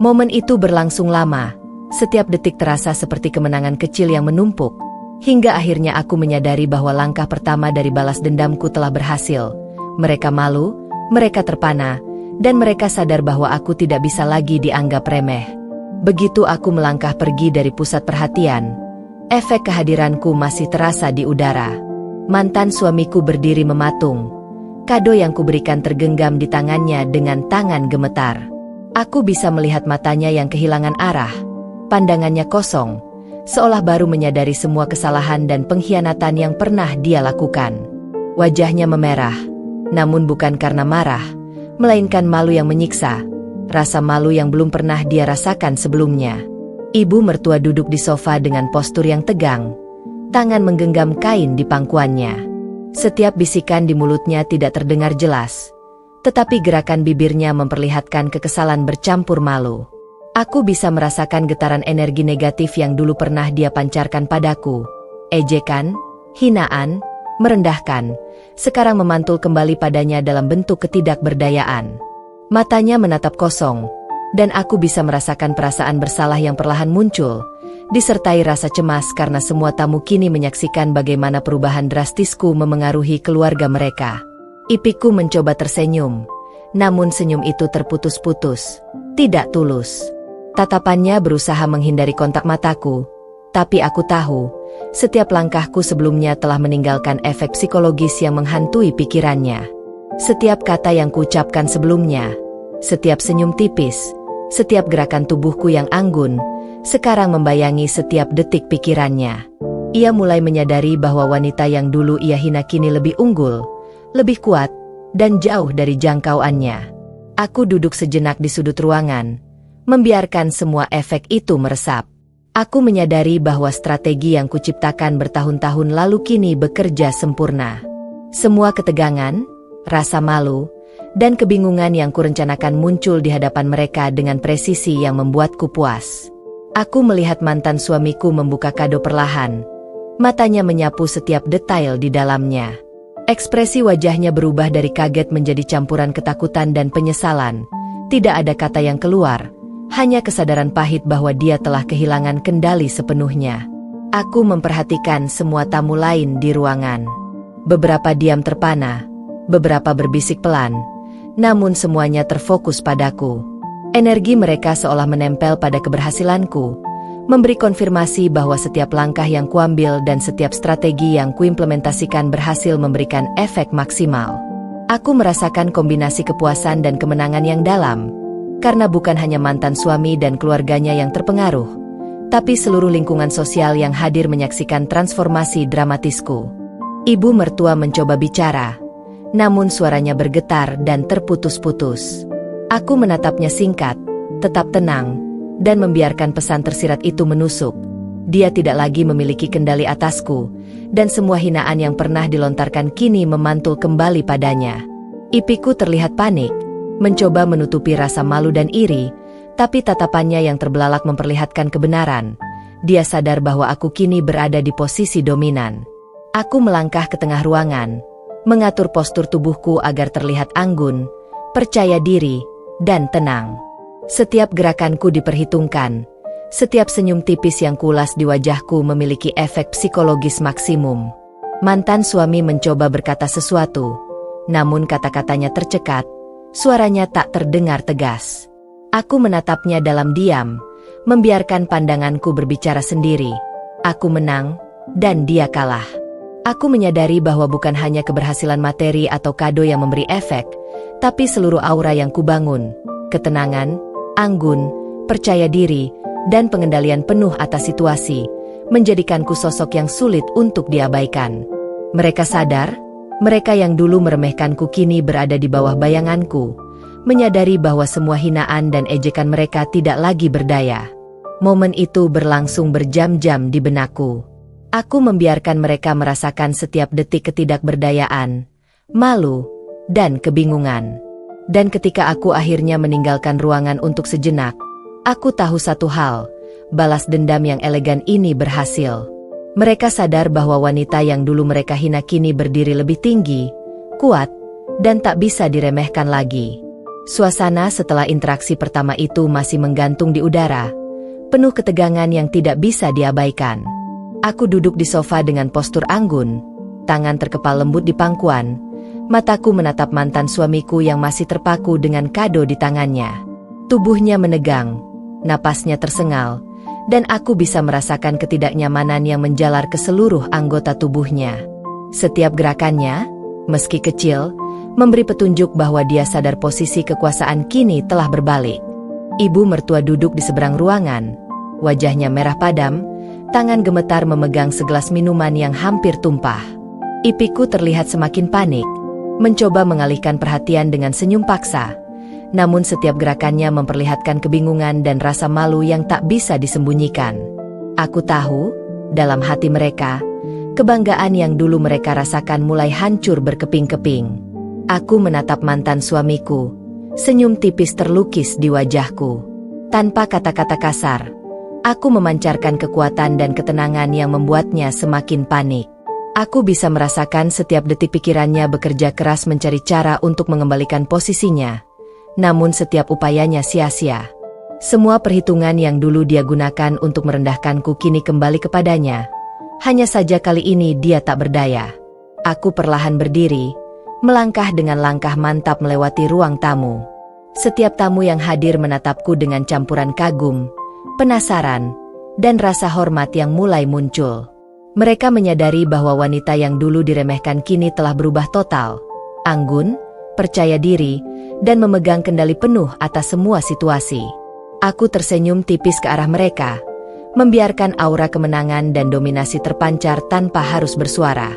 Speaker 1: Momen itu berlangsung lama, setiap detik terasa seperti kemenangan kecil yang menumpuk, hingga akhirnya aku menyadari bahwa langkah pertama dari balas dendamku telah berhasil. Mereka malu, mereka terpana, dan mereka sadar bahwa aku tidak bisa lagi dianggap remeh. Begitu aku melangkah pergi dari pusat perhatian, efek kehadiranku masih terasa di udara. Mantan suamiku berdiri mematung. Kado yang kuberikan tergenggam di tangannya dengan tangan gemetar. Aku bisa melihat matanya yang kehilangan arah, pandangannya kosong, seolah baru menyadari semua kesalahan dan pengkhianatan yang pernah dia lakukan. Wajahnya memerah, namun bukan karena marah, melainkan malu yang menyiksa, rasa malu yang belum pernah dia rasakan sebelumnya. Ibu mertua duduk di sofa dengan postur yang tegang, tangan menggenggam kain di pangkuannya. Setiap bisikan di mulutnya tidak terdengar jelas, tetapi gerakan bibirnya memperlihatkan kekesalan bercampur malu. Aku bisa merasakan getaran energi negatif yang dulu pernah dia pancarkan padaku. Ejekan, hinaan, merendahkan, sekarang memantul kembali padanya dalam bentuk ketidakberdayaan. Matanya menatap kosong, dan aku bisa merasakan perasaan bersalah yang perlahan muncul, disertai rasa cemas karena semua tamu kini menyaksikan bagaimana perubahan drastisku memengaruhi keluarga mereka. Ipiku mencoba tersenyum, namun senyum itu terputus-putus, tidak tulus. Tatapannya berusaha menghindari kontak mataku, tapi aku tahu, setiap langkahku sebelumnya telah meninggalkan efek psikologis yang menghantui pikirannya. Setiap kata yang kuucapkan sebelumnya, setiap senyum tipis, setiap gerakan tubuhku yang anggun, sekarang membayangi setiap detik pikirannya. Ia mulai menyadari bahwa wanita yang dulu ia hina kini lebih unggul, lebih kuat, dan jauh dari jangkauannya. Aku duduk sejenak di sudut ruangan, membiarkan semua efek itu meresap. Aku menyadari bahwa strategi yang kuciptakan bertahun-tahun lalu kini bekerja sempurna. Semua ketegangan, rasa malu, dan kebingungan yang kurencanakan muncul di hadapan mereka dengan presisi yang membuatku puas. Aku melihat mantan suamiku membuka kado perlahan. Matanya menyapu setiap detail di dalamnya. Ekspresi wajahnya berubah dari kaget menjadi campuran ketakutan dan penyesalan. Tidak ada kata yang keluar, hanya kesadaran pahit bahwa dia telah kehilangan kendali sepenuhnya. Aku memperhatikan semua tamu lain di ruangan. Beberapa diam terpana, beberapa berbisik pelan, namun semuanya terfokus padaku. Energi mereka seolah menempel pada keberhasilanku, memberi konfirmasi bahwa setiap langkah yang kuambil dan setiap strategi yang kuimplementasikan berhasil memberikan efek maksimal. Aku merasakan kombinasi kepuasan dan kemenangan yang dalam, karena bukan hanya mantan suami dan keluarganya yang terpengaruh, tapi seluruh lingkungan sosial yang hadir menyaksikan transformasi dramatisku. Ibu mertua mencoba bicara, namun suaranya bergetar dan terputus-putus. Aku menatapnya singkat, tetap tenang, dan membiarkan pesan tersirat itu menusuk. Dia tidak lagi memiliki kendali atasku, dan semua hinaan yang pernah dilontarkan kini memantul kembali padanya. Ipiku terlihat panik, mencoba menutupi rasa malu dan iri, tapi tatapannya yang terbelalak memperlihatkan kebenaran. Dia sadar bahwa aku kini berada di posisi dominan. Aku melangkah ke tengah ruangan, mengatur postur tubuhku agar terlihat anggun, percaya diri, dan tenang. Setiap gerakanku diperhitungkan, setiap senyum tipis yang kulas di wajahku memiliki efek psikologis maksimum. Mantan suami mencoba berkata sesuatu, namun kata-katanya tercekat, suaranya tak terdengar tegas. Aku menatapnya dalam diam, membiarkan pandanganku berbicara sendiri. Aku menang, dan dia kalah. Aku menyadari bahwa bukan hanya keberhasilan materi atau kado yang memberi efek, tapi seluruh aura yang kubangun, ketenangan, anggun, percaya diri, dan pengendalian penuh atas situasi, menjadikanku sosok yang sulit untuk diabaikan. Mereka sadar, mereka yang dulu meremehkanku kini berada di bawah bayanganku, menyadari bahwa semua hinaan dan ejekan mereka tidak lagi berdaya. Momen itu berlangsung berjam-jam di benakku. Aku membiarkan mereka merasakan setiap detik ketidakberdayaan, malu, dan kebingungan. Dan ketika aku akhirnya meninggalkan ruangan untuk sejenak, aku tahu satu hal, balas dendam yang elegan ini berhasil. Mereka sadar bahwa wanita yang dulu mereka hina kini berdiri lebih tinggi, kuat, dan tak bisa diremehkan lagi. Suasana setelah interaksi pertama itu masih menggantung di udara, penuh ketegangan yang tidak bisa diabaikan. Aku duduk di sofa dengan postur anggun, tangan terkepal lembut di pangkuan, mataku menatap mantan suamiku yang masih terpaku dengan kado di tangannya. Tubuhnya menegang, napasnya tersengal, dan aku bisa merasakan ketidaknyamanan yang menjalar ke seluruh anggota tubuhnya. Setiap gerakannya, meski kecil, memberi petunjuk bahwa dia sadar posisi kekuasaan kini telah berbalik. Ibu mertua duduk di seberang ruangan, wajahnya merah padam, tangan gemetar memegang segelas minuman yang hampir tumpah. Ipiku terlihat semakin panik, mencoba mengalihkan perhatian dengan senyum paksa. Namun setiap gerakannya memperlihatkan kebingungan dan rasa malu yang tak bisa disembunyikan. Aku tahu, dalam hati mereka, kebanggaan yang dulu mereka rasakan mulai hancur berkeping-keping. Aku menatap mantan suamiku, senyum tipis terlukis di wajahku. Tanpa kata-kata kasar, aku memancarkan kekuatan dan ketenangan yang membuatnya semakin panik. Aku bisa merasakan setiap detik pikirannya bekerja keras mencari cara untuk mengembalikan posisinya. Namun setiap upayanya sia-sia. Semua perhitungan yang dulu dia gunakan untuk merendahkanku kini kembali kepadanya. Hanya saja kali ini dia tak berdaya. Aku perlahan berdiri, melangkah dengan langkah mantap melewati ruang tamu. Setiap tamu yang hadir menatapku dengan campuran kagum, penasaran, dan rasa hormat yang mulai muncul. Mereka menyadari bahwa wanita yang dulu diremehkan kini telah berubah total. Anggun, percaya diri, dan memegang kendali penuh atas semua situasi. Aku tersenyum tipis ke arah mereka, membiarkan aura kemenangan dan dominasi terpancar tanpa harus bersuara.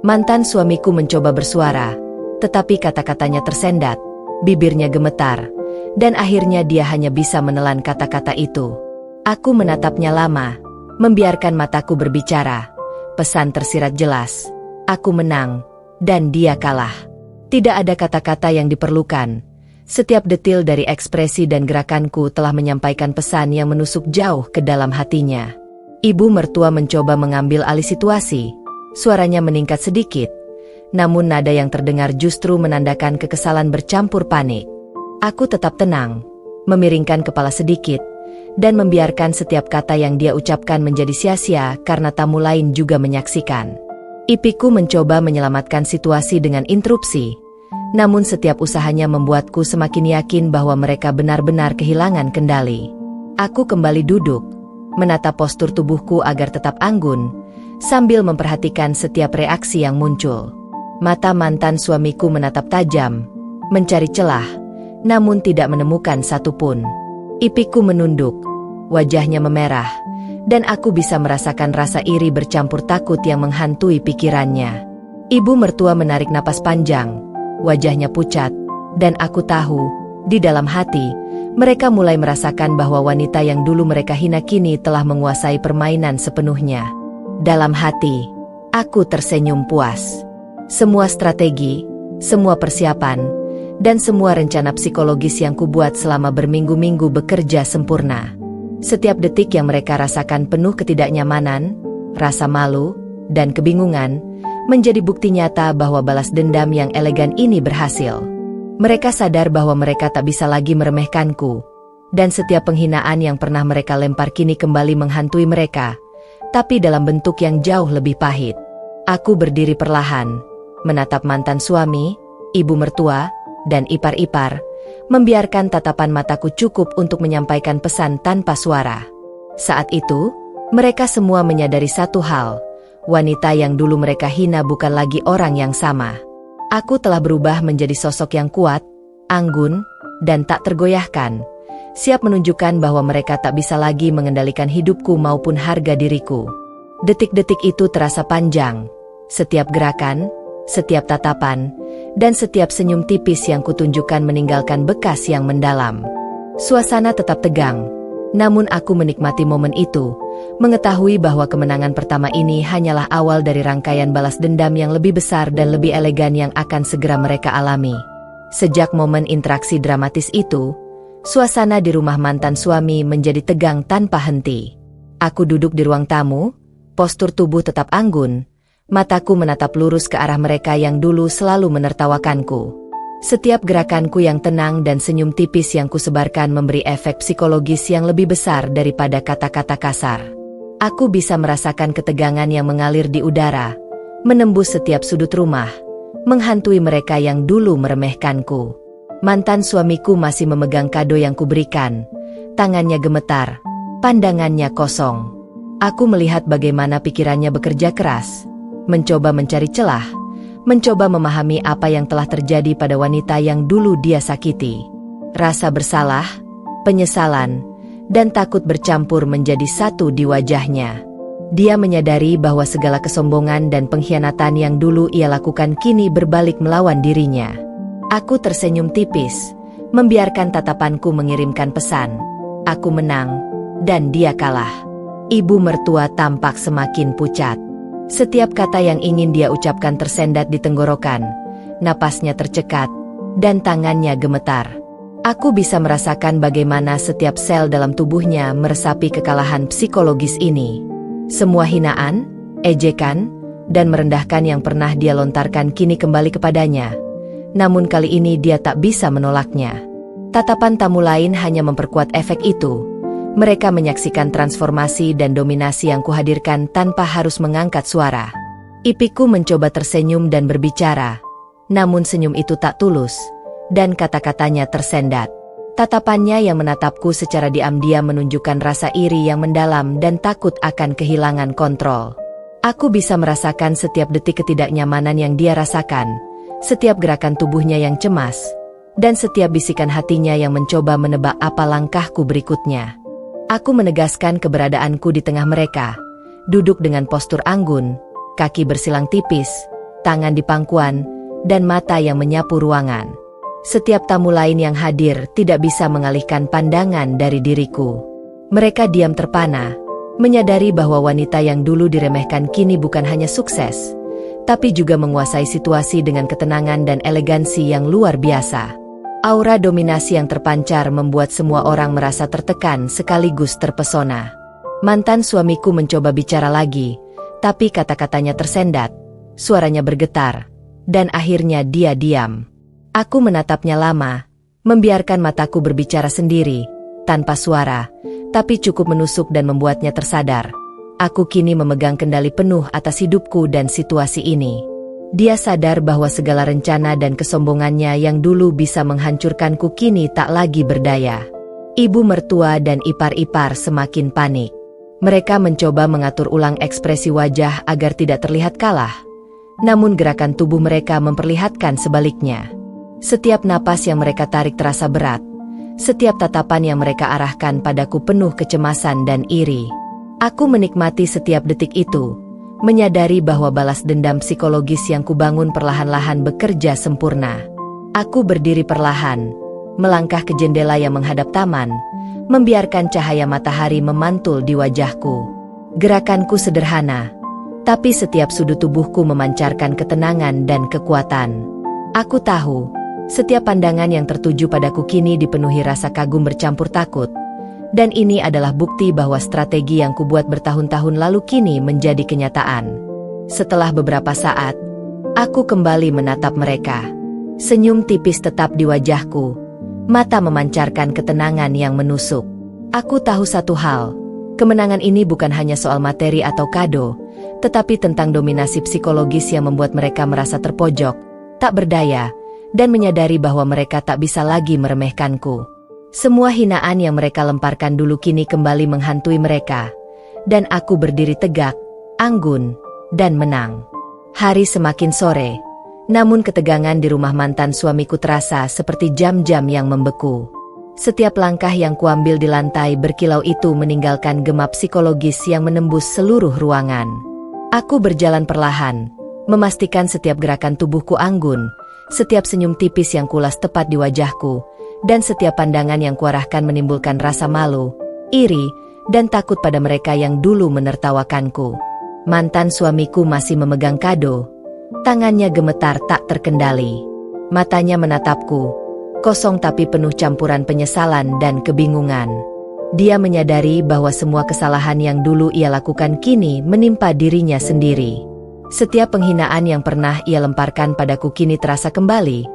Speaker 1: Mantan suamiku mencoba bersuara, tetapi kata-katanya tersendat, bibirnya gemetar, dan akhirnya dia hanya bisa menelan kata-kata itu. Aku menatapnya lama, membiarkan mataku berbicara. Pesan tersirat jelas, aku menang, dan dia kalah. Tidak ada kata-kata yang diperlukan. Setiap detil dari ekspresi dan gerakanku telah menyampaikan pesan yang menusuk jauh ke dalam hatinya. Ibu mertua mencoba mengambil alih situasi. Suaranya meningkat sedikit, namun nada yang terdengar justru menandakan kekesalan bercampur panik. Aku tetap tenang, memiringkan kepala sedikit, dan membiarkan setiap kata yang dia ucapkan menjadi sia-sia karena tamu lain juga menyaksikan. Ipiku mencoba menyelamatkan situasi dengan interupsi. Namun setiap usahanya membuatku semakin yakin bahwa mereka benar-benar kehilangan kendali. Aku kembali duduk, menatap postur tubuhku agar tetap anggun, sambil memperhatikan setiap reaksi yang muncul. Mata mantan suamiku menatap tajam, mencari celah, namun tidak menemukan satupun. Ipiku menunduk, wajahnya memerah, dan aku bisa merasakan rasa iri bercampur takut yang menghantui pikirannya. Ibu mertua menarik napas panjang, wajahnya pucat, dan aku tahu, di dalam hati, mereka mulai merasakan bahwa wanita yang dulu mereka hina kini telah menguasai permainan sepenuhnya. Dalam hati, aku tersenyum puas. Semua strategi, semua persiapan, dan semua rencana psikologis yang kubuat selama berminggu-minggu bekerja sempurna. Setiap detik yang mereka rasakan penuh ketidaknyamanan, rasa malu, dan kebingungan, menjadi bukti nyata bahwa balas dendam yang elegan ini berhasil. Mereka sadar bahwa mereka tak bisa lagi meremehkanku, dan setiap penghinaan yang pernah mereka lempar kini kembali menghantui mereka, tapi dalam bentuk yang jauh lebih pahit. Aku berdiri perlahan, menatap mantan suami, ibu mertua, dan ipar-ipar, membiarkan tatapan mataku cukup untuk menyampaikan pesan tanpa suara. Saat itu, mereka semua menyadari satu hal. Wanita yang dulu mereka hina bukan lagi orang yang sama. Aku telah berubah menjadi sosok yang kuat, anggun, dan tak tergoyahkan. siap menunjukkan bahwa mereka tak bisa lagi mengendalikan hidupku maupun harga diriku. Detik-detik itu terasa panjang. Setiap gerakan, setiap tatapan, dan setiap senyum tipis yang kutunjukkan meninggalkan bekas yang mendalam. Suasana tetap tegang, namun aku menikmati momen itu, mengetahui bahwa kemenangan pertama ini hanyalah awal dari rangkaian balas dendam yang lebih besar dan lebih elegan yang akan segera mereka alami. Sejak momen interaksi dramatis itu, suasana di rumah mantan suami menjadi tegang tanpa henti. Aku duduk di ruang tamu, postur tubuh tetap anggun, mataku menatap lurus ke arah mereka yang dulu selalu menertawakanku. Setiap gerakanku yang tenang dan senyum tipis yang kusebarkan memberi efek psikologis yang lebih besar daripada kata-kata kasar. Aku bisa merasakan ketegangan yang mengalir di udara, menembus setiap sudut rumah, menghantui mereka yang dulu meremehkanku. Mantan suamiku masih memegang kado yang kuberikan, tangannya gemetar, pandangannya kosong. Aku melihat bagaimana pikirannya bekerja keras, mencoba mencari celah, mencoba memahami apa yang telah terjadi pada wanita yang dulu dia sakiti. Rasa bersalah, penyesalan, dan takut bercampur menjadi satu di wajahnya. Dia menyadari bahwa segala kesombongan dan pengkhianatan yang dulu ia lakukan kini berbalik melawan dirinya. Aku tersenyum tipis, membiarkan tatapanku mengirimkan pesan. Aku menang, dan dia kalah. Ibu mertua tampak semakin pucat. Setiap kata yang ingin dia ucapkan tersendat di tenggorokan, napasnya tercekat, dan tangannya gemetar. Aku bisa merasakan bagaimana setiap sel dalam tubuhnya meresapi kekalahan psikologis ini. Semua hinaan, ejekan, dan merendahkan yang pernah dia lontarkan kini kembali kepadanya. Namun kali ini dia tak bisa menolaknya. Tatapan tamu lain hanya memperkuat efek itu. Mereka menyaksikan transformasi dan dominasi yang kuhadirkan tanpa harus mengangkat suara. Ipiku mencoba tersenyum dan berbicara, namun senyum itu tak tulus, dan kata-katanya tersendat. Tatapannya yang menatapku secara diam-diam menunjukkan rasa iri yang mendalam dan takut akan kehilangan kontrol. Aku bisa merasakan setiap detik ketidaknyamanan yang dia rasakan, setiap gerakan tubuhnya yang cemas, dan setiap bisikan hatinya yang mencoba menebak apa langkahku berikutnya. Aku menegaskan keberadaanku di tengah mereka, duduk dengan postur anggun, kaki bersilang tipis, tangan di pangkuan, dan mata yang menyapu ruangan. Setiap tamu lain yang hadir tidak bisa mengalihkan pandangan dari diriku. Mereka diam terpana, menyadari bahwa wanita yang dulu diremehkan kini bukan hanya sukses, tapi juga menguasai situasi dengan ketenangan dan elegansi yang luar biasa. Aura dominasi yang terpancar membuat semua orang merasa tertekan sekaligus terpesona. Mantan suamiku mencoba bicara lagi, tapi kata-katanya tersendat, suaranya bergetar, dan akhirnya dia diam. Aku menatapnya lama, membiarkan mataku berbicara sendiri, tanpa suara, tapi cukup menusuk dan membuatnya tersadar. Aku kini memegang kendali penuh atas hidupku dan situasi ini. Dia sadar bahwa segala rencana dan kesombongannya yang dulu bisa menghancurkanku kini tak lagi berdaya. Ibu mertua dan ipar-ipar semakin panik. Mereka mencoba mengatur ulang ekspresi wajah agar tidak terlihat kalah. Namun gerakan tubuh mereka memperlihatkan sebaliknya. Setiap napas yang mereka tarik terasa berat. Setiap tatapan yang mereka arahkan padaku penuh kecemasan dan iri. Aku menikmati setiap detik itu, menyadari bahwa balas dendam psikologis yang kubangun perlahan-lahan bekerja sempurna. Aku berdiri perlahan, melangkah ke jendela yang menghadap taman, membiarkan cahaya matahari memantul di wajahku. Gerakanku sederhana, tapi setiap sudut tubuhku memancarkan ketenangan dan kekuatan. Aku tahu, setiap pandangan yang tertuju padaku kini dipenuhi rasa kagum bercampur takut. Dan ini adalah bukti bahwa strategi yang kubuat bertahun-tahun lalu kini menjadi kenyataan. Setelah beberapa saat, aku kembali menatap mereka. Senyum tipis tetap di wajahku, mata memancarkan ketenangan yang menusuk. Aku tahu satu hal, kemenangan ini bukan hanya soal materi atau kado, tetapi tentang dominasi psikologis yang membuat mereka merasa terpojok, tak berdaya, dan menyadari bahwa mereka tak bisa lagi meremehkanku. Semua hinaan yang mereka lemparkan dulu kini kembali menghantui mereka, dan aku berdiri tegak, anggun, dan menang. Hari semakin sore, namun ketegangan di rumah mantan suamiku terasa seperti jam-jam yang membeku. Setiap langkah yang kuambil di lantai berkilau itu meninggalkan gema psikologis yang menembus seluruh ruangan. Aku berjalan perlahan, memastikan setiap gerakan tubuhku anggun, setiap senyum tipis yang kulas tepat di wajahku, dan setiap pandangan yang kuarahkan menimbulkan rasa malu, iri, dan takut pada mereka yang dulu menertawakanku. Mantan suamiku masih memegang kado. Tangannya gemetar tak terkendali. Matanya menatapku, kosong tapi penuh campuran penyesalan dan kebingungan. Dia menyadari bahwa semua kesalahan yang dulu ia lakukan kini menimpa dirinya sendiri. Setiap penghinaan yang pernah ia lemparkan padaku kini terasa kembali,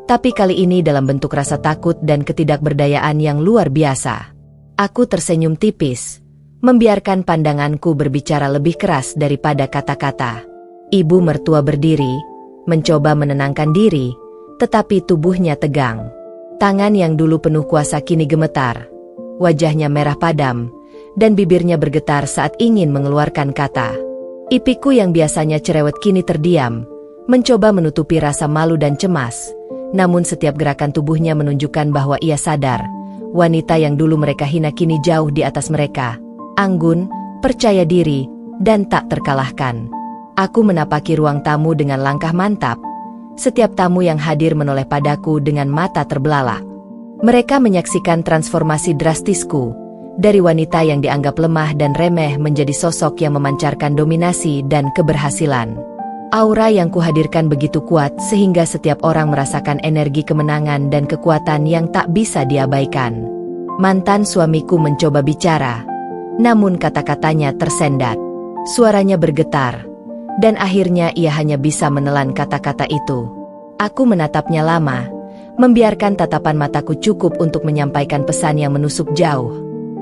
Speaker 1: tapi kali ini dalam bentuk rasa takut dan ketidakberdayaan yang luar biasa. Aku tersenyum tipis, membiarkan pandanganku berbicara lebih keras daripada kata-kata. Ibu mertua berdiri, mencoba menenangkan diri, tetapi tubuhnya tegang. Tangan yang dulu penuh kuasa kini gemetar. Wajahnya merah padam, dan bibirnya bergetar saat ingin mengeluarkan kata. Ipiku yang biasanya cerewet kini terdiam, mencoba menutupi rasa malu dan cemas. Namun setiap gerakan tubuhnya menunjukkan bahwa ia sadar, wanita yang dulu mereka hina kini jauh di atas mereka. Anggun, percaya diri, dan tak terkalahkan. Aku menapaki ruang tamu dengan langkah mantap. Setiap tamu yang hadir menoleh padaku dengan mata terbelalak. Mereka menyaksikan transformasi drastisku, dari wanita yang dianggap lemah dan remeh menjadi sosok yang memancarkan dominasi dan keberhasilan. Aura yang kuhadirkan begitu kuat sehingga setiap orang merasakan energi kemenangan dan kekuatan yang tak bisa diabaikan. Mantan suamiku mencoba bicara, namun kata-katanya tersendat. Suaranya bergetar, dan akhirnya ia hanya bisa menelan kata-kata itu. Aku menatapnya lama, membiarkan tatapan mataku cukup untuk menyampaikan pesan yang menusuk jauh.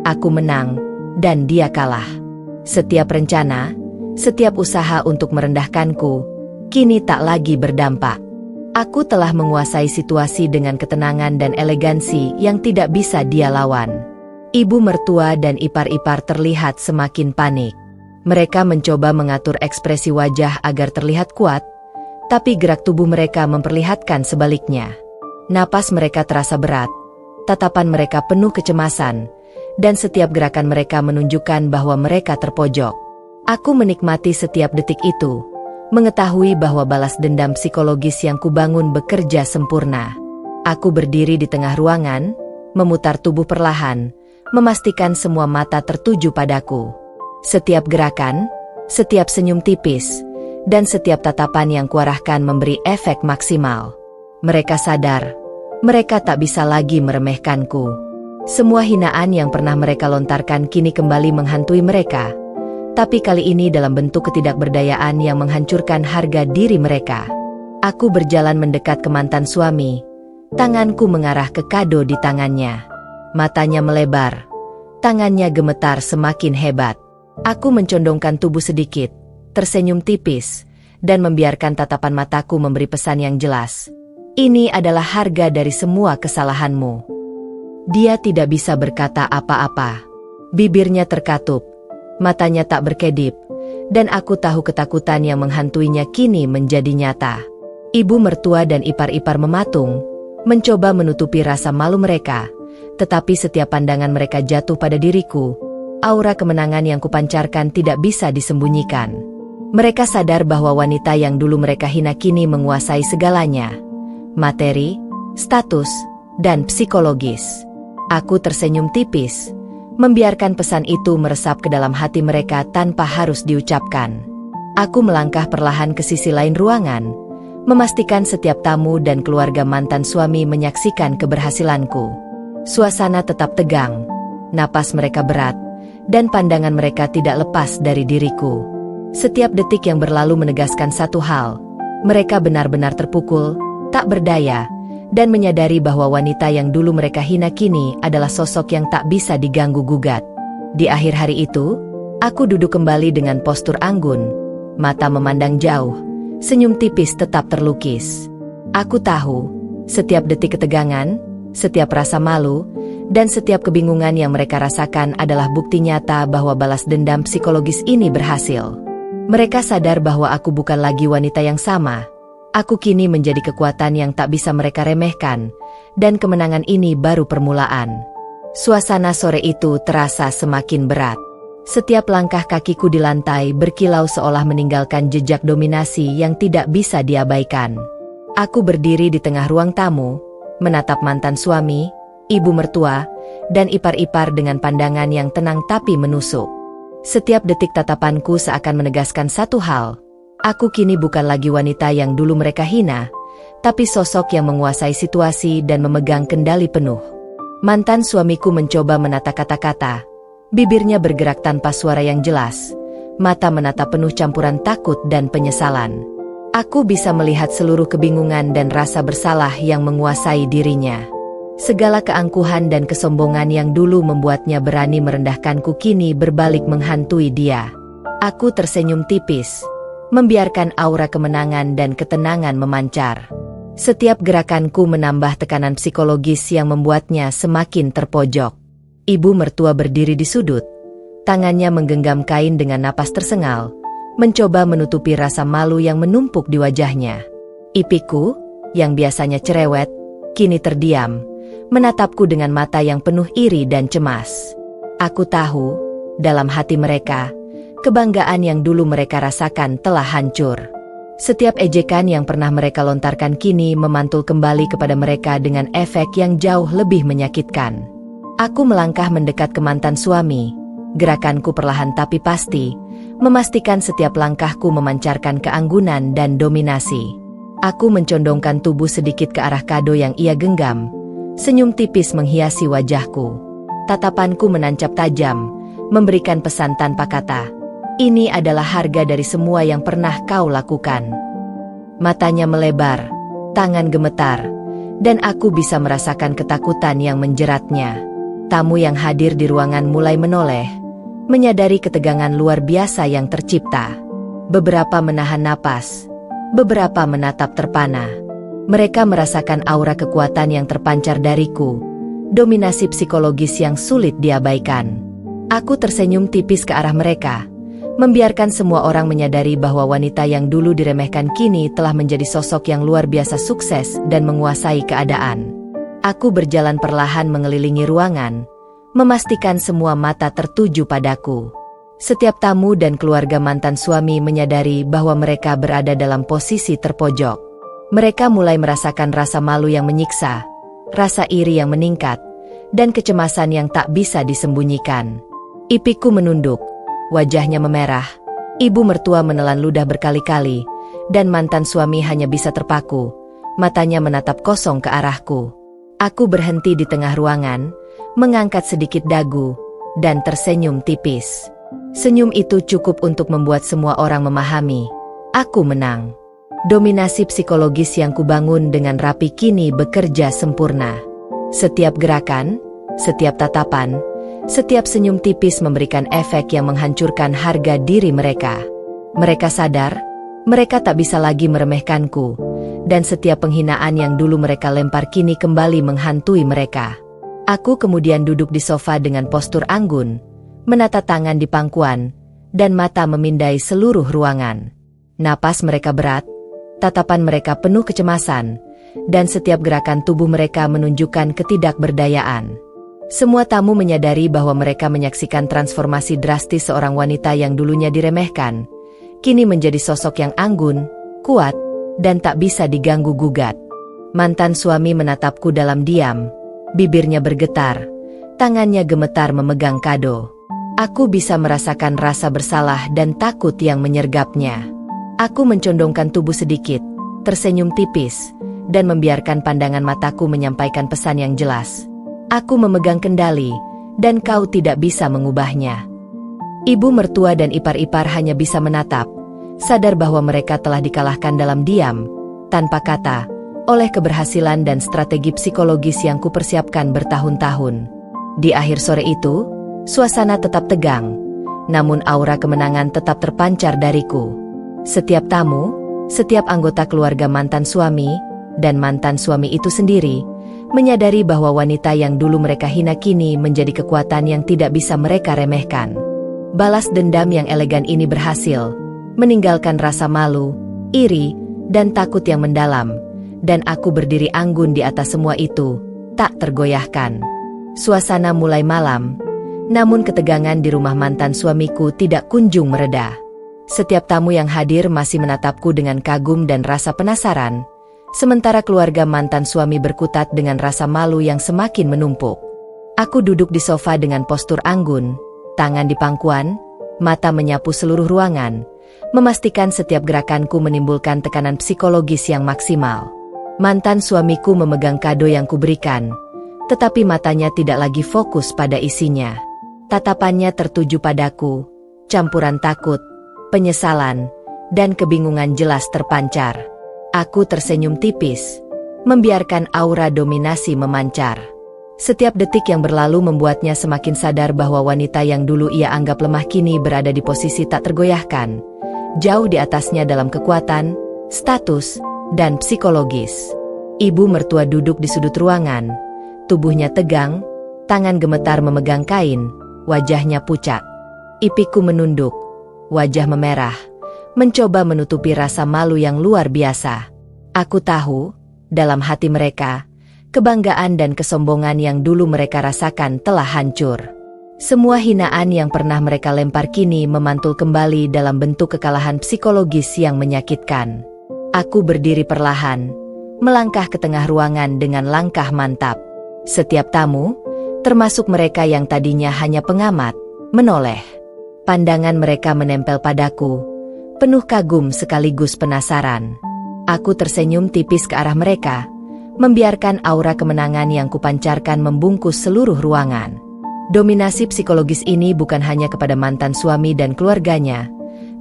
Speaker 1: Aku menang, dan dia kalah. Setiap rencana, setiap usaha untuk merendahkanku, kini tak lagi berdampak. Aku telah menguasai situasi dengan ketenangan dan elegansi yang tidak bisa dia lawan. Ibu mertua dan ipar-ipar terlihat semakin panik. Mereka mencoba mengatur ekspresi wajah agar terlihat kuat, tapi gerak tubuh mereka memperlihatkan sebaliknya. Napas mereka terasa berat, tatapan mereka penuh kecemasan, dan setiap gerakan mereka menunjukkan bahwa mereka terpojok. Aku menikmati setiap detik itu, mengetahui bahwa balas dendam psikologis yang kubangun bekerja sempurna. Aku berdiri di tengah ruangan, memutar tubuh perlahan, memastikan semua mata tertuju padaku. Setiap gerakan, setiap senyum tipis, dan setiap tatapan yang kuarahkan memberi efek maksimal. Mereka sadar, mereka tak bisa lagi meremehkanku. Semua hinaan yang pernah mereka lontarkan kini kembali menghantui mereka, tapi kali ini dalam bentuk ketidakberdayaan yang menghancurkan harga diri mereka. Aku berjalan mendekat ke mantan suami, tanganku mengarah ke kado di tangannya. Matanya melebar, tangannya gemetar semakin hebat. Aku mencondongkan tubuh sedikit, tersenyum tipis, dan membiarkan tatapan mataku memberi pesan yang jelas. Ini adalah harga dari semua kesalahanmu. Dia tidak bisa berkata apa-apa. Bibirnya terkatup, matanya tak berkedip, dan aku tahu ketakutan yang menghantuinya kini menjadi nyata. Ibu mertua dan ipar-ipar mematung, mencoba menutupi rasa malu mereka, tetapi setiap pandangan mereka jatuh pada diriku. Aura kemenangan yang kupancarkan tidak bisa disembunyikan. Mereka sadar bahwa wanita yang dulu mereka hina kini menguasai segalanya. Materi, status, dan psikologis. Aku tersenyum tipis, membiarkan pesan itu meresap ke dalam hati mereka tanpa harus diucapkan. Aku melangkah perlahan ke sisi lain ruangan, memastikan setiap tamu dan keluarga mantan suami menyaksikan keberhasilanku. Suasana tetap tegang, napas mereka berat, dan pandangan mereka tidak lepas dari diriku. Setiap detik yang berlalu menegaskan satu hal, mereka benar-benar terpukul, tak berdaya, dan menyadari bahwa wanita yang dulu mereka hina kini adalah sosok yang tak bisa diganggu-gugat. Di akhir hari itu, aku duduk kembali dengan postur anggun, mata memandang jauh, senyum tipis tetap terlukis. Aku tahu, setiap detik ketegangan, setiap rasa malu, dan setiap kebingungan yang mereka rasakan adalah bukti nyata bahwa balas dendam psikologis ini berhasil. Mereka sadar bahwa aku bukan lagi wanita yang sama. Aku kini menjadi kekuatan yang tak bisa mereka remehkan, dan kemenangan ini baru permulaan. Suasana sore itu terasa semakin berat. Setiap langkah kakiku di lantai berkilau seolah meninggalkan jejak dominasi yang tidak bisa diabaikan. Aku berdiri di tengah ruang tamu, menatap mantan suami, ibu mertua, dan ipar-ipar dengan pandangan yang tenang tapi menusuk. Setiap detik tatapanku seakan menegaskan satu hal. Aku kini bukan lagi wanita yang dulu mereka hina, tapi sosok yang menguasai situasi dan memegang kendali penuh. Mantan suamiku mencoba menata kata-kata. Bibirnya bergerak tanpa suara yang jelas, mata menatap penuh campuran takut dan penyesalan. Aku bisa melihat seluruh kebingungan dan rasa bersalah yang menguasai dirinya. Segala keangkuhan dan kesombongan yang dulu membuatnya berani merendahkanku kini berbalik menghantui dia. Aku tersenyum tipis, membiarkan aura kemenangan dan ketenangan memancar. Setiap gerakanku menambah tekanan psikologis yang membuatnya semakin terpojok. Ibu mertua berdiri di sudut, tangannya menggenggam kain dengan napas tersengal, mencoba menutupi rasa malu yang menumpuk di wajahnya. Ipiku, yang biasanya cerewet, kini terdiam, menatapku dengan mata yang penuh iri dan cemas. Aku tahu, dalam hati mereka, kebanggaan yang dulu mereka rasakan telah hancur. Setiap ejekan yang pernah mereka lontarkan kini memantul kembali kepada mereka dengan efek yang jauh lebih menyakitkan. Aku melangkah mendekat ke mantan suami, gerakanku perlahan tapi pasti, memastikan setiap langkahku memancarkan keanggunan dan dominasi. Aku mencondongkan tubuh sedikit ke arah kado yang ia genggam, senyum tipis menghiasi wajahku. Tatapanku menancap tajam, memberikan pesan tanpa kata. Ini adalah harga dari semua yang pernah kau lakukan. Matanya melebar, tangan gemetar, dan aku bisa merasakan ketakutan yang menjeratnya. Tamu yang hadir di ruangan mulai menoleh, menyadari ketegangan luar biasa yang tercipta. Beberapa menahan napas, beberapa menatap terpana. Mereka merasakan aura kekuatan yang terpancar dariku, dominasi psikologis yang sulit diabaikan. Aku tersenyum tipis ke arah mereka, membiarkan semua orang menyadari bahwa wanita yang dulu diremehkan kini telah menjadi sosok yang luar biasa sukses dan menguasai keadaan. Aku berjalan perlahan mengelilingi ruangan, memastikan semua mata tertuju padaku. Setiap tamu dan keluarga mantan suami menyadari bahwa mereka berada dalam posisi terpojok. Mereka mulai merasakan rasa malu yang menyiksa, rasa iri yang meningkat, dan kecemasan yang tak bisa disembunyikan. Ipiku menunduk, wajahnya memerah, ibu mertua menelan ludah berkali-kali, dan mantan suami hanya bisa terpaku, matanya menatap kosong ke arahku. Aku berhenti di tengah ruangan, mengangkat sedikit dagu, dan tersenyum tipis. Senyum itu cukup untuk membuat semua orang memahami. Aku menang. Dominasi psikologis yang kubangun dengan rapi kini bekerja sempurna. Setiap gerakan, setiap tatapan, setiap senyum tipis memberikan efek yang menghancurkan harga diri mereka. Mereka sadar, mereka tak bisa lagi meremehkanku. Dan setiap penghinaan yang dulu mereka lempar kini kembali menghantui mereka. Aku kemudian duduk di sofa dengan postur anggun, menata tangan di pangkuan, dan mata memindai seluruh ruangan. Napas mereka berat, tatapan mereka penuh kecemasan, dan setiap gerakan tubuh mereka menunjukkan ketidakberdayaan. Semua tamu menyadari bahwa mereka menyaksikan transformasi drastis seorang wanita yang dulunya diremehkan, kini menjadi sosok yang anggun, kuat, dan tak bisa diganggu-gugat. Mantan suami menatapku dalam diam, bibirnya bergetar, tangannya gemetar memegang kado. Aku bisa merasakan rasa bersalah dan takut yang menyergapnya. Aku mencondongkan tubuh sedikit, tersenyum tipis, dan membiarkan pandangan mataku menyampaikan pesan yang jelas. Aku memegang kendali, dan kau tidak bisa mengubahnya. Ibu mertua dan ipar-ipar hanya bisa menatap, sadar bahwa mereka telah dikalahkan dalam diam, tanpa kata, oleh keberhasilan dan strategi psikologis yang kupersiapkan bertahun-tahun. Di akhir sore itu, suasana tetap tegang, namun aura kemenangan tetap terpancar dariku. Setiap tamu, setiap anggota keluarga mantan suami, dan mantan suami itu sendiri, menyadari bahwa wanita yang dulu mereka hina kini menjadi kekuatan yang tidak bisa mereka remehkan. Balas dendam yang elegan ini berhasil meninggalkan rasa malu, iri, dan takut yang mendalam, dan aku berdiri anggun di atas semua itu, tak tergoyahkan. Suasana mulai malam, namun ketegangan di rumah mantan suamiku tidak kunjung mereda. Setiap tamu yang hadir masih menatapku dengan kagum dan rasa penasaran, sementara keluarga mantan suami berkutat dengan rasa malu yang semakin menumpuk. Aku duduk di sofa dengan postur anggun, tangan di pangkuan, mata menyapu seluruh ruangan, memastikan setiap gerakanku menimbulkan tekanan psikologis yang maksimal. Mantan suamiku memegang kado yang kuberikan, tetapi matanya tidak lagi fokus pada isinya. Tatapannya tertuju padaku, campuran takut, penyesalan, dan kebingungan jelas terpancar. Aku tersenyum tipis, membiarkan aura dominasi memancar. Setiap detik yang berlalu membuatnya semakin sadar bahwa wanita yang dulu ia anggap lemah kini berada di posisi tak tergoyahkan, jauh di atasnya dalam kekuatan, status, dan psikologis. Ibu mertua duduk di sudut ruangan, tubuhnya tegang, tangan gemetar memegang kain, wajahnya pucat. Ipiku menunduk, wajah memerah, mencoba menutupi rasa malu yang luar biasa. Aku tahu, dalam hati mereka, kebanggaan dan kesombongan yang dulu mereka rasakan telah hancur. Semua hinaan yang pernah mereka lempar kini memantul kembali dalam bentuk kekalahan psikologis yang menyakitkan. Aku berdiri perlahan, melangkah ke tengah ruangan dengan langkah mantap. Setiap tamu, termasuk mereka yang tadinya hanya pengamat, menoleh. Pandangan mereka menempel padaku, penuh kagum sekaligus penasaran. Aku tersenyum tipis ke arah mereka, membiarkan aura kemenangan yang kupancarkan membungkus seluruh ruangan. Dominasi psikologis ini bukan hanya kepada mantan suami dan keluarganya,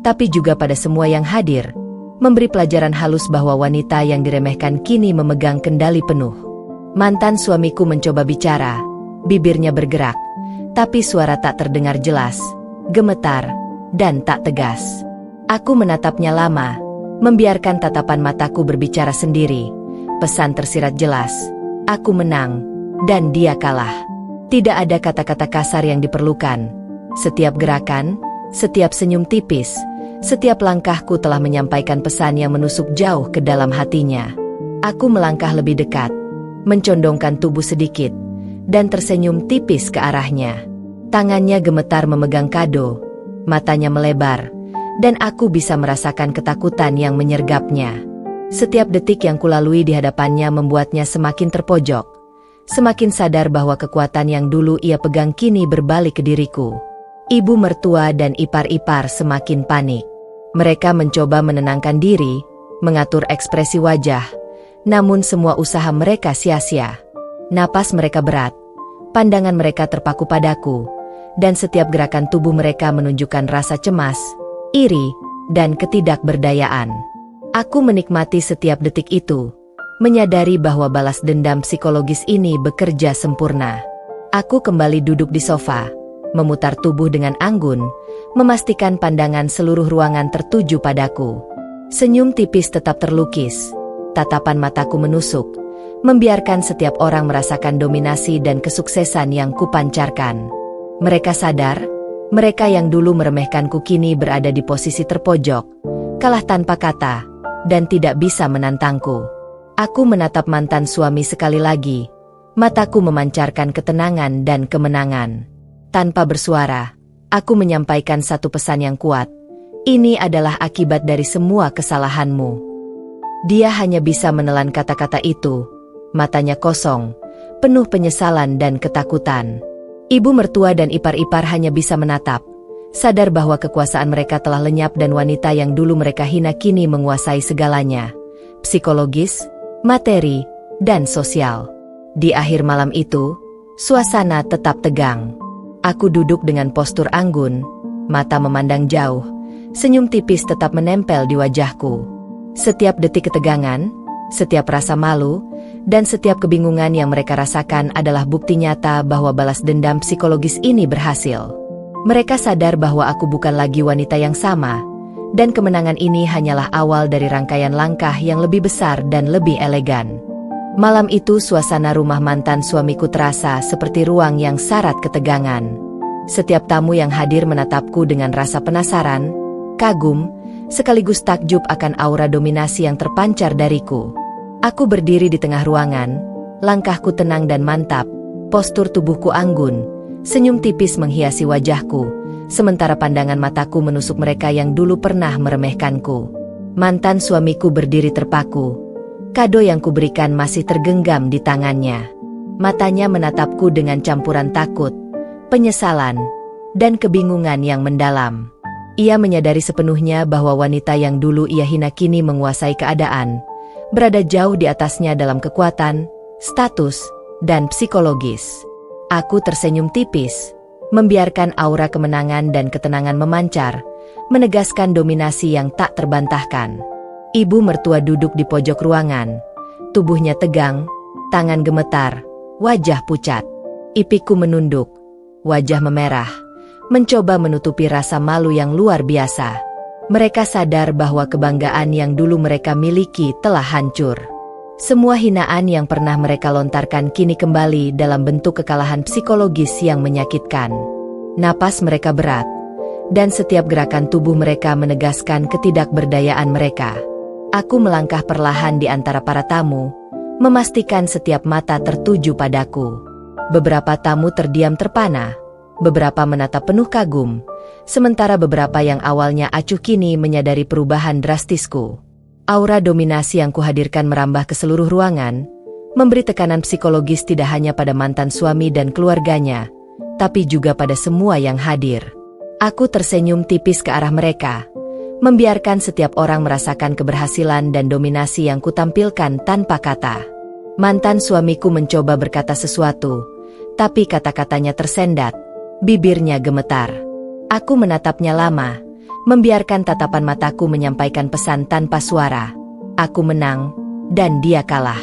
Speaker 1: tapi juga pada semua yang hadir, memberi pelajaran halus bahwa wanita yang diremehkan kini memegang kendali penuh. Mantan suamiku mencoba bicara, bibirnya bergerak, tapi suara tak terdengar jelas, gemetar, dan tak tegas. Aku menatapnya lama, membiarkan tatapan mataku berbicara sendiri. Pesan tersirat jelas, aku menang, dan dia kalah. Tidak ada kata-kata kasar yang diperlukan. Setiap gerakan, setiap senyum tipis, setiap langkahku telah menyampaikan pesan yang menusuk jauh ke dalam hatinya. Aku melangkah lebih dekat, mencondongkan tubuh sedikit, dan tersenyum tipis ke arahnya. Tangannya gemetar memegang kado, matanya melebar, dan aku bisa merasakan ketakutan yang menyergapnya. Setiap detik yang kulalui di hadapannya membuatnya semakin terpojok, semakin sadar bahwa kekuatan yang dulu ia pegang kini berbalik ke diriku. Ibu mertua dan ipar-ipar semakin panik. Mereka mencoba menenangkan diri, mengatur ekspresi wajah, namun semua usaha mereka sia-sia. Napas mereka berat, pandangan mereka terpaku padaku, dan setiap gerakan tubuh mereka menunjukkan rasa cemas, iri, dan ketidakberdayaan. Aku menikmati setiap detik itu, menyadari bahwa balas dendam psikologis ini bekerja sempurna. Aku kembali duduk di sofa, memutar tubuh dengan anggun, memastikan pandangan seluruh ruangan tertuju padaku. Senyum tipis tetap terlukis, tatapan mataku menusuk, membiarkan setiap orang merasakan dominasi dan kesuksesan yang kupancarkan. Mereka sadar, mereka yang dulu meremehkanku kini berada di posisi terpojok, kalah tanpa kata, dan tidak bisa menantangku. Aku menatap mantan suami sekali lagi, mataku memancarkan ketenangan dan kemenangan. Tanpa bersuara, aku menyampaikan satu pesan yang kuat. Ini adalah akibat dari semua kesalahanmu. Dia hanya bisa menelan kata-kata itu, matanya kosong, penuh penyesalan dan ketakutan. Ibu mertua dan ipar-ipar hanya bisa menatap, sadar bahwa kekuasaan mereka telah lenyap dan wanita yang dulu mereka hina kini menguasai segalanya, psikologis, materi, dan sosial. Di akhir malam itu, suasana tetap tegang. Aku duduk dengan postur anggun, mata memandang jauh, senyum tipis tetap menempel di wajahku. Setiap detik ketegangan, setiap rasa malu, dan setiap kebingungan yang mereka rasakan adalah bukti nyata bahwa balas dendam psikologis ini berhasil. Mereka sadar bahwa aku bukan lagi wanita yang sama, dan kemenangan ini hanyalah awal dari rangkaian langkah yang lebih besar dan lebih elegan. Malam itu suasana rumah mantan suamiku terasa seperti ruang yang syarat ketegangan. Setiap tamu yang hadir menatapku dengan rasa penasaran, kagum, sekaligus takjub akan aura dominasi yang terpancar dariku. Aku berdiri di tengah ruangan, langkahku tenang dan mantap, postur tubuhku anggun, senyum tipis menghiasi wajahku, sementara pandangan mataku menusuk mereka yang dulu pernah meremehkanku. Mantan suamiku berdiri terpaku. Kado yang kuberikan masih tergenggam di tangannya. Matanya menatapku dengan campuran takut, penyesalan, dan kebingungan yang mendalam. Ia menyadari sepenuhnya bahwa wanita yang dulu ia hina kini menguasai keadaan, berada jauh di atasnya dalam kekuatan, status, dan psikologis. Aku tersenyum tipis, membiarkan aura kemenangan dan ketenangan memancar, menegaskan dominasi yang tak terbantahkan. Ibu mertua duduk di pojok ruangan, tubuhnya tegang, tangan gemetar, wajah pucat. Ipiku menunduk, wajah memerah, mencoba menutupi rasa malu yang luar biasa. Mereka sadar bahwa kebanggaan yang dulu mereka miliki telah hancur. Semua hinaan yang pernah mereka lontarkan kini kembali dalam bentuk kekalahan psikologis yang menyakitkan. Napas mereka berat, dan setiap gerakan tubuh mereka menegaskan ketidakberdayaan mereka. Aku melangkah perlahan di antara para tamu, memastikan setiap mata tertuju padaku. Beberapa tamu terdiam terpana, beberapa menatap penuh kagum, sementara beberapa yang awalnya acuh kini menyadari perubahan drastisku. Aura dominasi yang kuhadirkan merambah ke seluruh ruangan, memberi tekanan psikologis tidak hanya pada mantan suami dan keluarganya, tapi juga pada semua yang hadir. Aku tersenyum tipis ke arah mereka, membiarkan setiap orang merasakan keberhasilan dan dominasi yang kutampilkan tanpa kata. Mantan suamiku mencoba berkata sesuatu, tapi kata-katanya tersendat. Bibirnya gemetar. Aku menatapnya lama, membiarkan tatapan mataku menyampaikan pesan tanpa suara. Aku menang, dan dia kalah.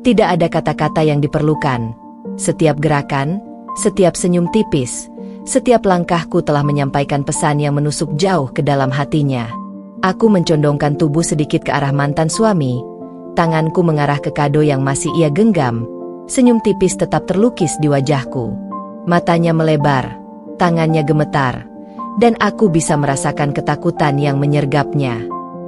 Speaker 1: Tidak ada kata-kata yang diperlukan. Setiap gerakan, setiap senyum tipis, setiap langkahku telah menyampaikan pesan yang menusuk jauh ke dalam hatinya. Aku mencondongkan tubuh sedikit ke arah mantan suami, tanganku mengarah ke kado yang masih ia genggam, senyum tipis tetap terlukis di wajahku. Matanya melebar, tangannya gemetar, dan aku bisa merasakan ketakutan yang menyergapnya.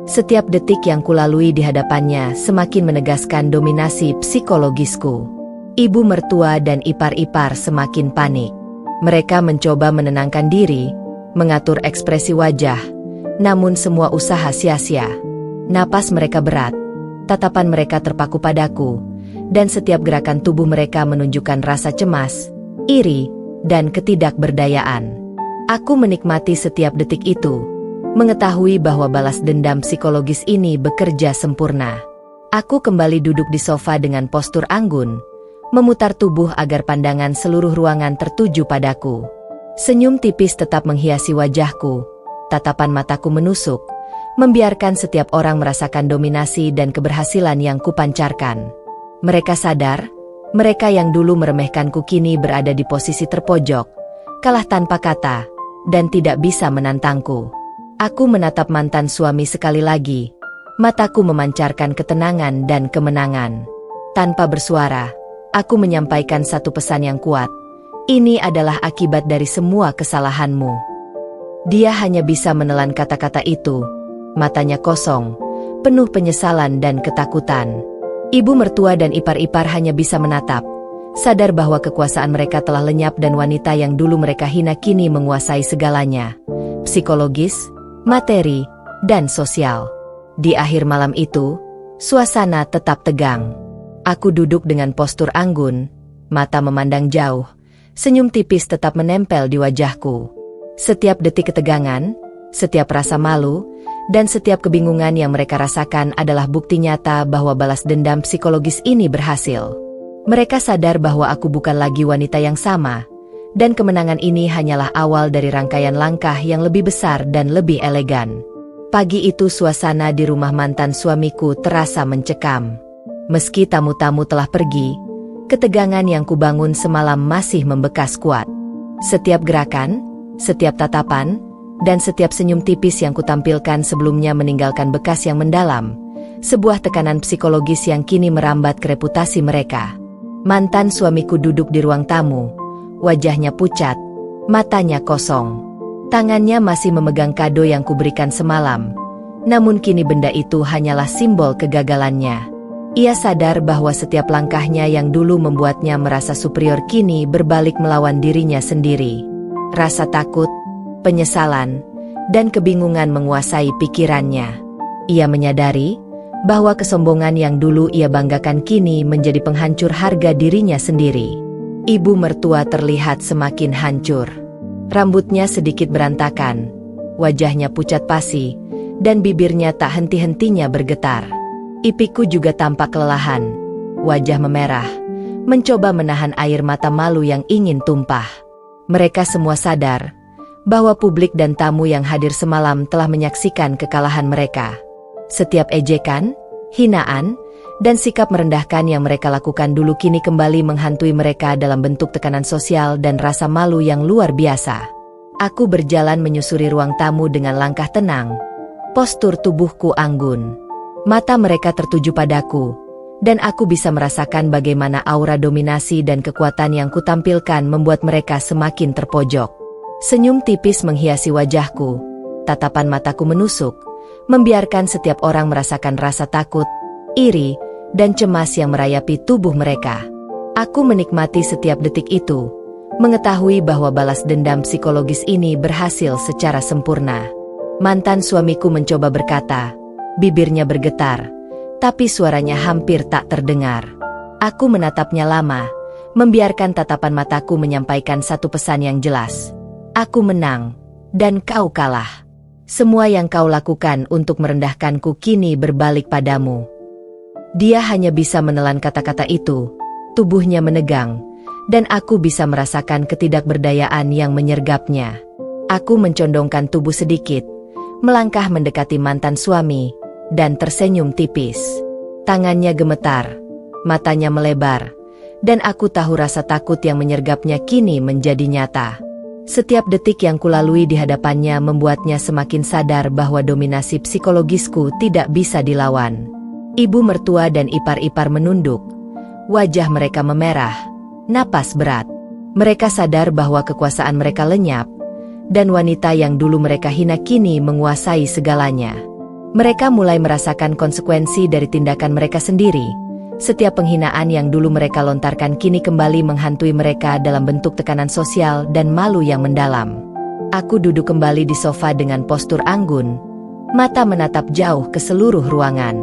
Speaker 1: Setiap detik yang kulalui di hadapannya semakin menegaskan dominasi psikologisku. Ibu mertua dan ipar-ipar semakin panik. Mereka mencoba menenangkan diri, mengatur ekspresi wajah, namun semua usaha sia-sia. Napas mereka berat, tatapan mereka terpaku padaku, dan setiap gerakan tubuh mereka menunjukkan rasa cemas, iri, dan ketidakberdayaan. Aku menikmati setiap detik itu, mengetahui bahwa balas dendam psikologis ini bekerja sempurna. Aku kembali duduk di sofa dengan postur anggun, memutar tubuh agar pandangan seluruh ruangan tertuju padaku. Senyum tipis tetap menghiasi wajahku, tatapan mataku menusuk, membiarkan setiap orang merasakan dominasi dan keberhasilan yang kupancarkan. Mereka sadar, mereka yang dulu meremehkanku kini berada di posisi terpojok, kalah tanpa kata, dan tidak bisa menantangku. Aku menatap mantan suami sekali lagi, mataku memancarkan ketenangan dan kemenangan. Tanpa bersuara, aku menyampaikan satu pesan yang kuat. Ini adalah akibat dari semua kesalahanmu. Dia hanya bisa menelan kata-kata itu, matanya kosong, penuh penyesalan dan ketakutan. Ibu mertua dan ipar-ipar hanya bisa menatap, sadar bahwa kekuasaan mereka telah lenyap dan wanita yang dulu mereka hina kini menguasai segalanya. Psikologis, materi, dan sosial. Di akhir malam itu, suasana tetap tegang. Aku duduk dengan postur anggun, mata memandang jauh, senyum tipis tetap menempel di wajahku. Setiap detik ketegangan, setiap rasa malu, dan setiap kebingungan yang mereka rasakan adalah bukti nyata bahwa balas dendam psikologis ini berhasil. Mereka sadar bahwa aku bukan lagi wanita yang sama, dan kemenangan ini hanyalah awal dari rangkaian langkah yang lebih besar dan lebih elegan. Pagi itu suasana di rumah mantan suamiku terasa mencekam. Meski tamu-tamu telah pergi, ketegangan yang kubangun semalam masih membekas kuat. Setiap gerakan, setiap tatapan, dan setiap senyum tipis yang kutampilkan sebelumnya meninggalkan bekas yang mendalam, sebuah tekanan psikologis yang kini merambat ke reputasi mereka. Mantan suamiku duduk di ruang tamu, wajahnya pucat, matanya kosong. Tangannya masih memegang kado yang kuberikan semalam, namun kini benda itu hanyalah simbol kegagalannya. Ia sadar bahwa setiap langkahnya yang dulu membuatnya merasa superior kini berbalik melawan dirinya sendiri. Rasa takut, penyesalan, dan kebingungan menguasai pikirannya. Ia menyadari bahwa kesombongan yang dulu ia banggakan kini menjadi penghancur harga dirinya sendiri. Ibu mertua terlihat semakin hancur. Rambutnya sedikit berantakan, wajahnya pucat pasi, dan bibirnya tak henti-hentinya bergetar. Ipiku juga tampak kelelahan, wajah memerah, mencoba menahan air mata malu yang ingin tumpah. Mereka semua sadar bahwa publik dan tamu yang hadir semalam telah menyaksikan kekalahan mereka. Setiap ejekan, hinaan, dan sikap merendahkan yang mereka lakukan dulu kini kembali menghantui mereka dalam bentuk tekanan sosial dan rasa malu yang luar biasa. Aku berjalan menyusuri ruang tamu dengan langkah tenang. Postur tubuhku anggun. Mata mereka tertuju padaku, dan aku bisa merasakan bagaimana aura dominasi dan kekuatan yang kutampilkan membuat mereka semakin terpojok. Senyum tipis menghiasi wajahku, tatapan mataku menusuk, membiarkan setiap orang merasakan rasa takut, iri, dan cemas yang merayapi tubuh mereka. Aku menikmati setiap detik itu, mengetahui bahwa balas dendam psikologis ini berhasil secara sempurna. Mantan suamiku mencoba berkata, bibirnya bergetar, tapi suaranya hampir tak terdengar. Aku menatapnya lama, membiarkan tatapan mataku menyampaikan satu pesan yang jelas. Aku menang, dan kau kalah. Semua yang kau lakukan untuk merendahkanku kini berbalik padamu. Dia hanya bisa menelan kata-kata itu, tubuhnya menegang, dan aku bisa merasakan ketidakberdayaan yang menyergapnya. Aku mencondongkan tubuh sedikit, melangkah mendekati mantan suami, dan tersenyum tipis. Tangannya gemetar, matanya melebar, dan aku tahu rasa takut yang menyergapnya kini menjadi nyata. Setiap detik yang kulalui di hadapannya membuatnya semakin sadar bahwa dominasi psikologisku tidak bisa dilawan. Ibu mertua dan ipar-ipar menunduk, wajah mereka memerah, napas berat. Mereka sadar bahwa kekuasaan mereka lenyap, dan wanita yang dulu mereka hina kini menguasai segalanya. Mereka mulai merasakan konsekuensi dari tindakan mereka sendiri. Setiap penghinaan yang dulu mereka lontarkan kini kembali menghantui mereka dalam bentuk tekanan sosial dan malu yang mendalam. Aku duduk kembali di sofa dengan postur anggun, mata menatap jauh ke seluruh ruangan.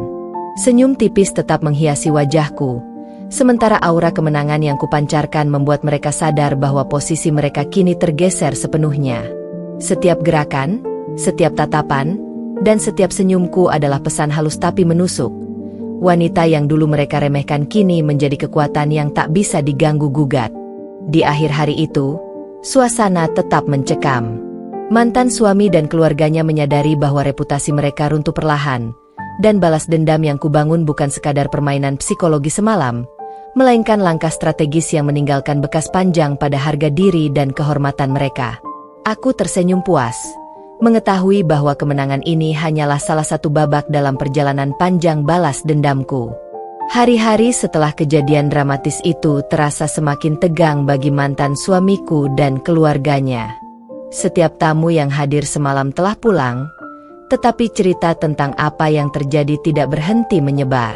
Speaker 1: Senyum tipis tetap menghiasi wajahku, sementara aura kemenangan yang kupancarkan membuat mereka sadar bahwa posisi mereka kini tergeser sepenuhnya. Setiap gerakan, setiap tatapan, dan setiap senyumku adalah pesan halus tapi menusuk. Wanita yang dulu mereka remehkan kini menjadi kekuatan yang tak bisa diganggu-gugat. Di akhir hari itu, suasana tetap mencekam. Mantan suami dan keluarganya menyadari bahwa reputasi mereka runtuh perlahan, dan balas dendam yang kubangun bukan sekadar permainan psikologi semalam, melainkan langkah strategis yang meninggalkan bekas panjang pada harga diri dan kehormatan mereka. Aku tersenyum puas, mengetahui bahwa kemenangan ini hanyalah salah satu babak dalam perjalanan panjang balas dendamku. Hari-hari setelah kejadian dramatis itu terasa semakin tegang bagi mantan suamiku dan keluarganya. Setiap tamu yang hadir semalam telah pulang, tetapi cerita tentang apa yang terjadi tidak berhenti menyebar.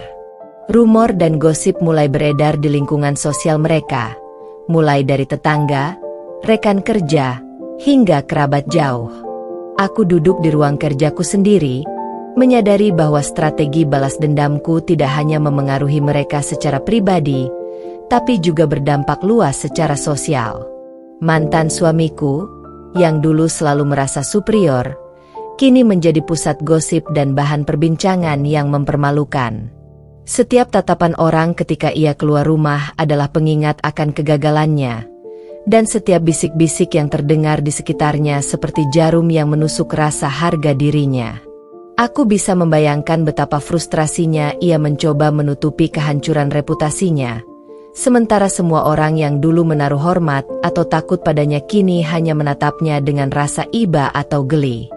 Speaker 1: Rumor dan gosip mulai beredar di lingkungan sosial mereka, mulai dari tetangga, rekan kerja, hingga kerabat jauh. Aku duduk di ruang kerjaku sendiri, menyadari bahwa strategi balas dendamku tidak hanya memengaruhi mereka secara pribadi, tapi juga berdampak luas secara sosial. Mantan suamiku, yang dulu selalu merasa superior, kini menjadi pusat gosip dan bahan perbincangan yang mempermalukan. Setiap tatapan orang ketika ia keluar rumah adalah pengingat akan kegagalannya, dan setiap bisik-bisik yang terdengar di sekitarnya seperti jarum yang menusuk rasa harga dirinya. Aku bisa membayangkan betapa frustrasinya ia mencoba menutupi kehancuran reputasinya, sementara semua orang yang dulu menaruh hormat atau takut padanya kini hanya menatapnya dengan rasa iba atau geli.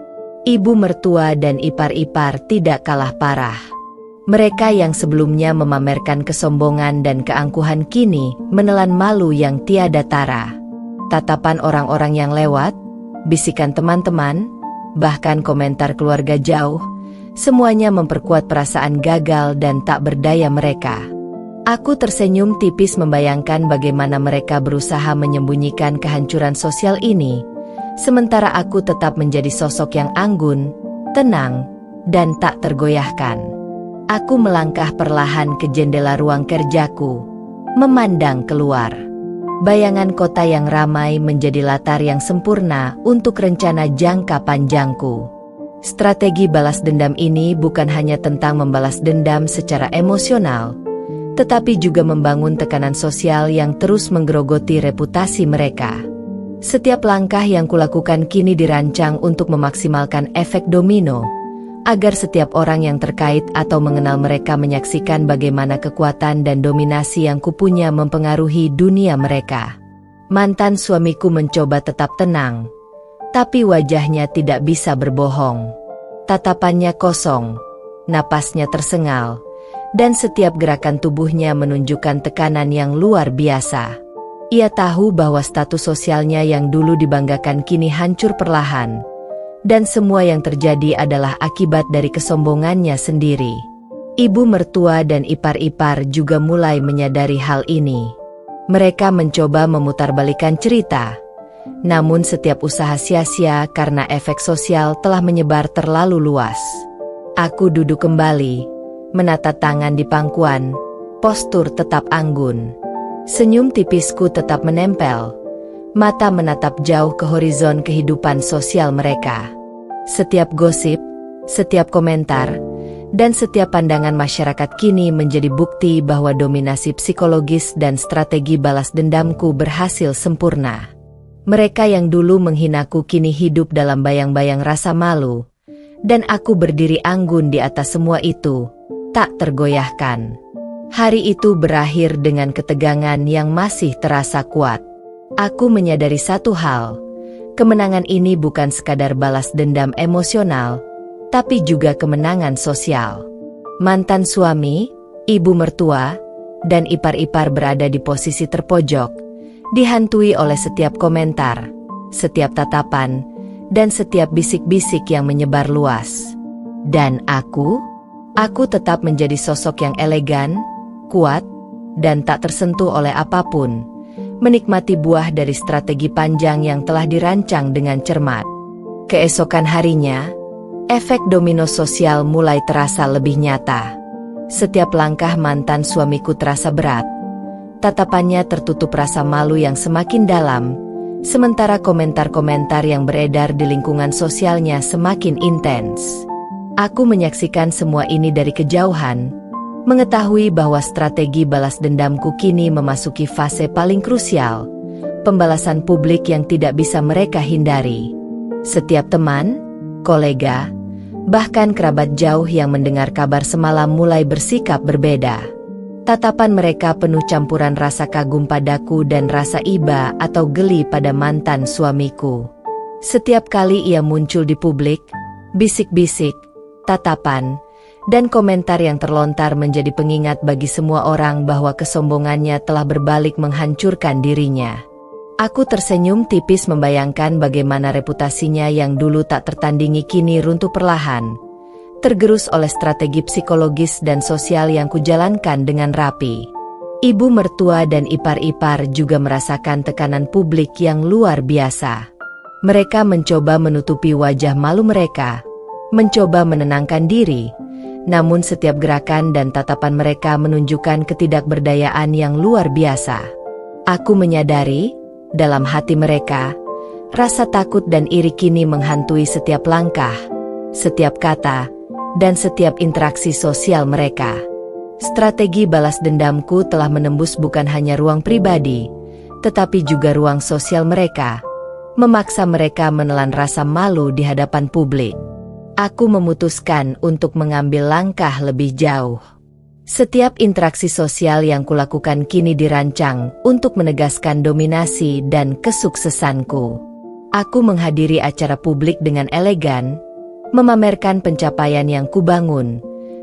Speaker 1: Ibu mertua dan ipar-ipar tidak kalah parah. Mereka yang sebelumnya memamerkan kesombongan dan keangkuhan kini menelan malu yang tiada tara. Tatapan orang-orang yang lewat, bisikan teman-teman, bahkan komentar keluarga jauh, Semuanya memperkuat perasaan gagal dan tak berdaya mereka. Aku tersenyum tipis membayangkan bagaimana mereka berusaha menyembunyikan kehancuran sosial ini, sementara aku tetap menjadi sosok yang anggun, tenang, dan tak tergoyahkan. Aku melangkah perlahan ke jendela ruang kerjaku, memandang keluar. Bayangan kota yang ramai menjadi latar yang sempurna untuk rencana jangka panjangku. Strategi balas dendam ini bukan hanya tentang membalas dendam secara emosional, tetapi juga membangun tekanan sosial yang terus menggerogoti reputasi mereka. Setiap langkah yang kulakukan kini dirancang untuk memaksimalkan efek domino, agar setiap orang yang terkait atau mengenal mereka menyaksikan bagaimana kekuatan dan dominasi yang kupunya mempengaruhi dunia mereka. Mantan suamiku mencoba tetap tenang, tapi wajahnya tidak bisa berbohong. Tatapannya kosong, napasnya tersengal, dan setiap gerakan tubuhnya menunjukkan tekanan yang luar biasa. Ia tahu bahwa status sosialnya yang dulu dibanggakan kini hancur perlahan, dan semua yang terjadi adalah akibat dari kesombongannya sendiri. Ibu mertua dan ipar-ipar juga mulai menyadari hal ini. Mereka mencoba memutarbalikkan cerita. Namun setiap usaha sia-sia karena efek sosial telah menyebar terlalu luas. Aku duduk kembali, menata tangan di pangkuan, postur tetap anggun. Senyum tipisku tetap menempel, mata menatap jauh ke horizon kehidupan sosial mereka. Setiap gosip, setiap komentar, dan setiap pandangan masyarakat kini menjadi bukti bahwa dominasi psikologis dan strategi balas dendamku berhasil sempurna. Mereka yang dulu menghinaku kini hidup dalam bayang-bayang rasa malu, dan aku berdiri anggun di atas semua itu, tak tergoyahkan. Hari itu berakhir dengan ketegangan yang masih terasa kuat. Aku menyadari satu hal, kemenangan ini bukan sekadar balas dendam emosional, tapi juga kemenangan sosial. Mantan suami, ibu mertua, dan ipar-ipar berada di posisi terpojok, dihantui oleh setiap komentar, setiap tatapan, dan setiap bisik-bisik yang menyebar luas. Dan aku tetap menjadi sosok yang elegan, kuat, dan tak tersentuh oleh apapun, menikmati buah dari strategi panjang yang telah dirancang dengan cermat. Keesokan harinya, efek domino sosial mulai terasa lebih nyata. Setiap langkah mantan suamiku terasa berat. Tatapannya tertutup rasa malu yang semakin dalam, sementara komentar-komentar yang beredar di lingkungan sosialnya semakin intens. Aku menyaksikan semua ini dari kejauhan, mengetahui bahwa strategi balas dendamku kini memasuki fase paling krusial, pembalasan publik yang tidak bisa mereka hindari. Setiap teman, kolega, bahkan kerabat jauh yang mendengar kabar semalam mulai bersikap berbeda. Tatapan mereka penuh campuran rasa kagum padaku dan rasa iba atau geli pada mantan suamiku. Setiap kali ia muncul di publik, bisik-bisik, tatapan, dan komentar yang terlontar menjadi pengingat bagi semua orang bahwa kesombongannya telah berbalik menghancurkan dirinya. Aku tersenyum tipis membayangkan bagaimana reputasinya yang dulu tak tertandingi kini runtuh perlahan, tergerus oleh strategi psikologis dan sosial yang kujalankan dengan rapi. Ibu mertua dan ipar-ipar juga merasakan tekanan publik yang luar biasa. Mereka mencoba menutupi wajah malu mereka, mencoba menenangkan diri, namun setiap gerakan dan tatapan mereka menunjukkan ketidakberdayaan yang luar biasa. Aku menyadari, dalam hati mereka, rasa takut dan iri kini menghantui setiap langkah, setiap kata, dan setiap interaksi sosial mereka. Strategi balas dendamku telah menembus bukan hanya ruang pribadi, tetapi juga ruang sosial mereka, memaksa mereka menelan rasa malu di hadapan publik. Aku memutuskan untuk mengambil langkah lebih jauh. Setiap interaksi sosial yang kulakukan kini dirancang untuk menegaskan dominasi dan kesuksesanku. Aku menghadiri acara publik dengan elegan, memamerkan pencapaian yang kubangun,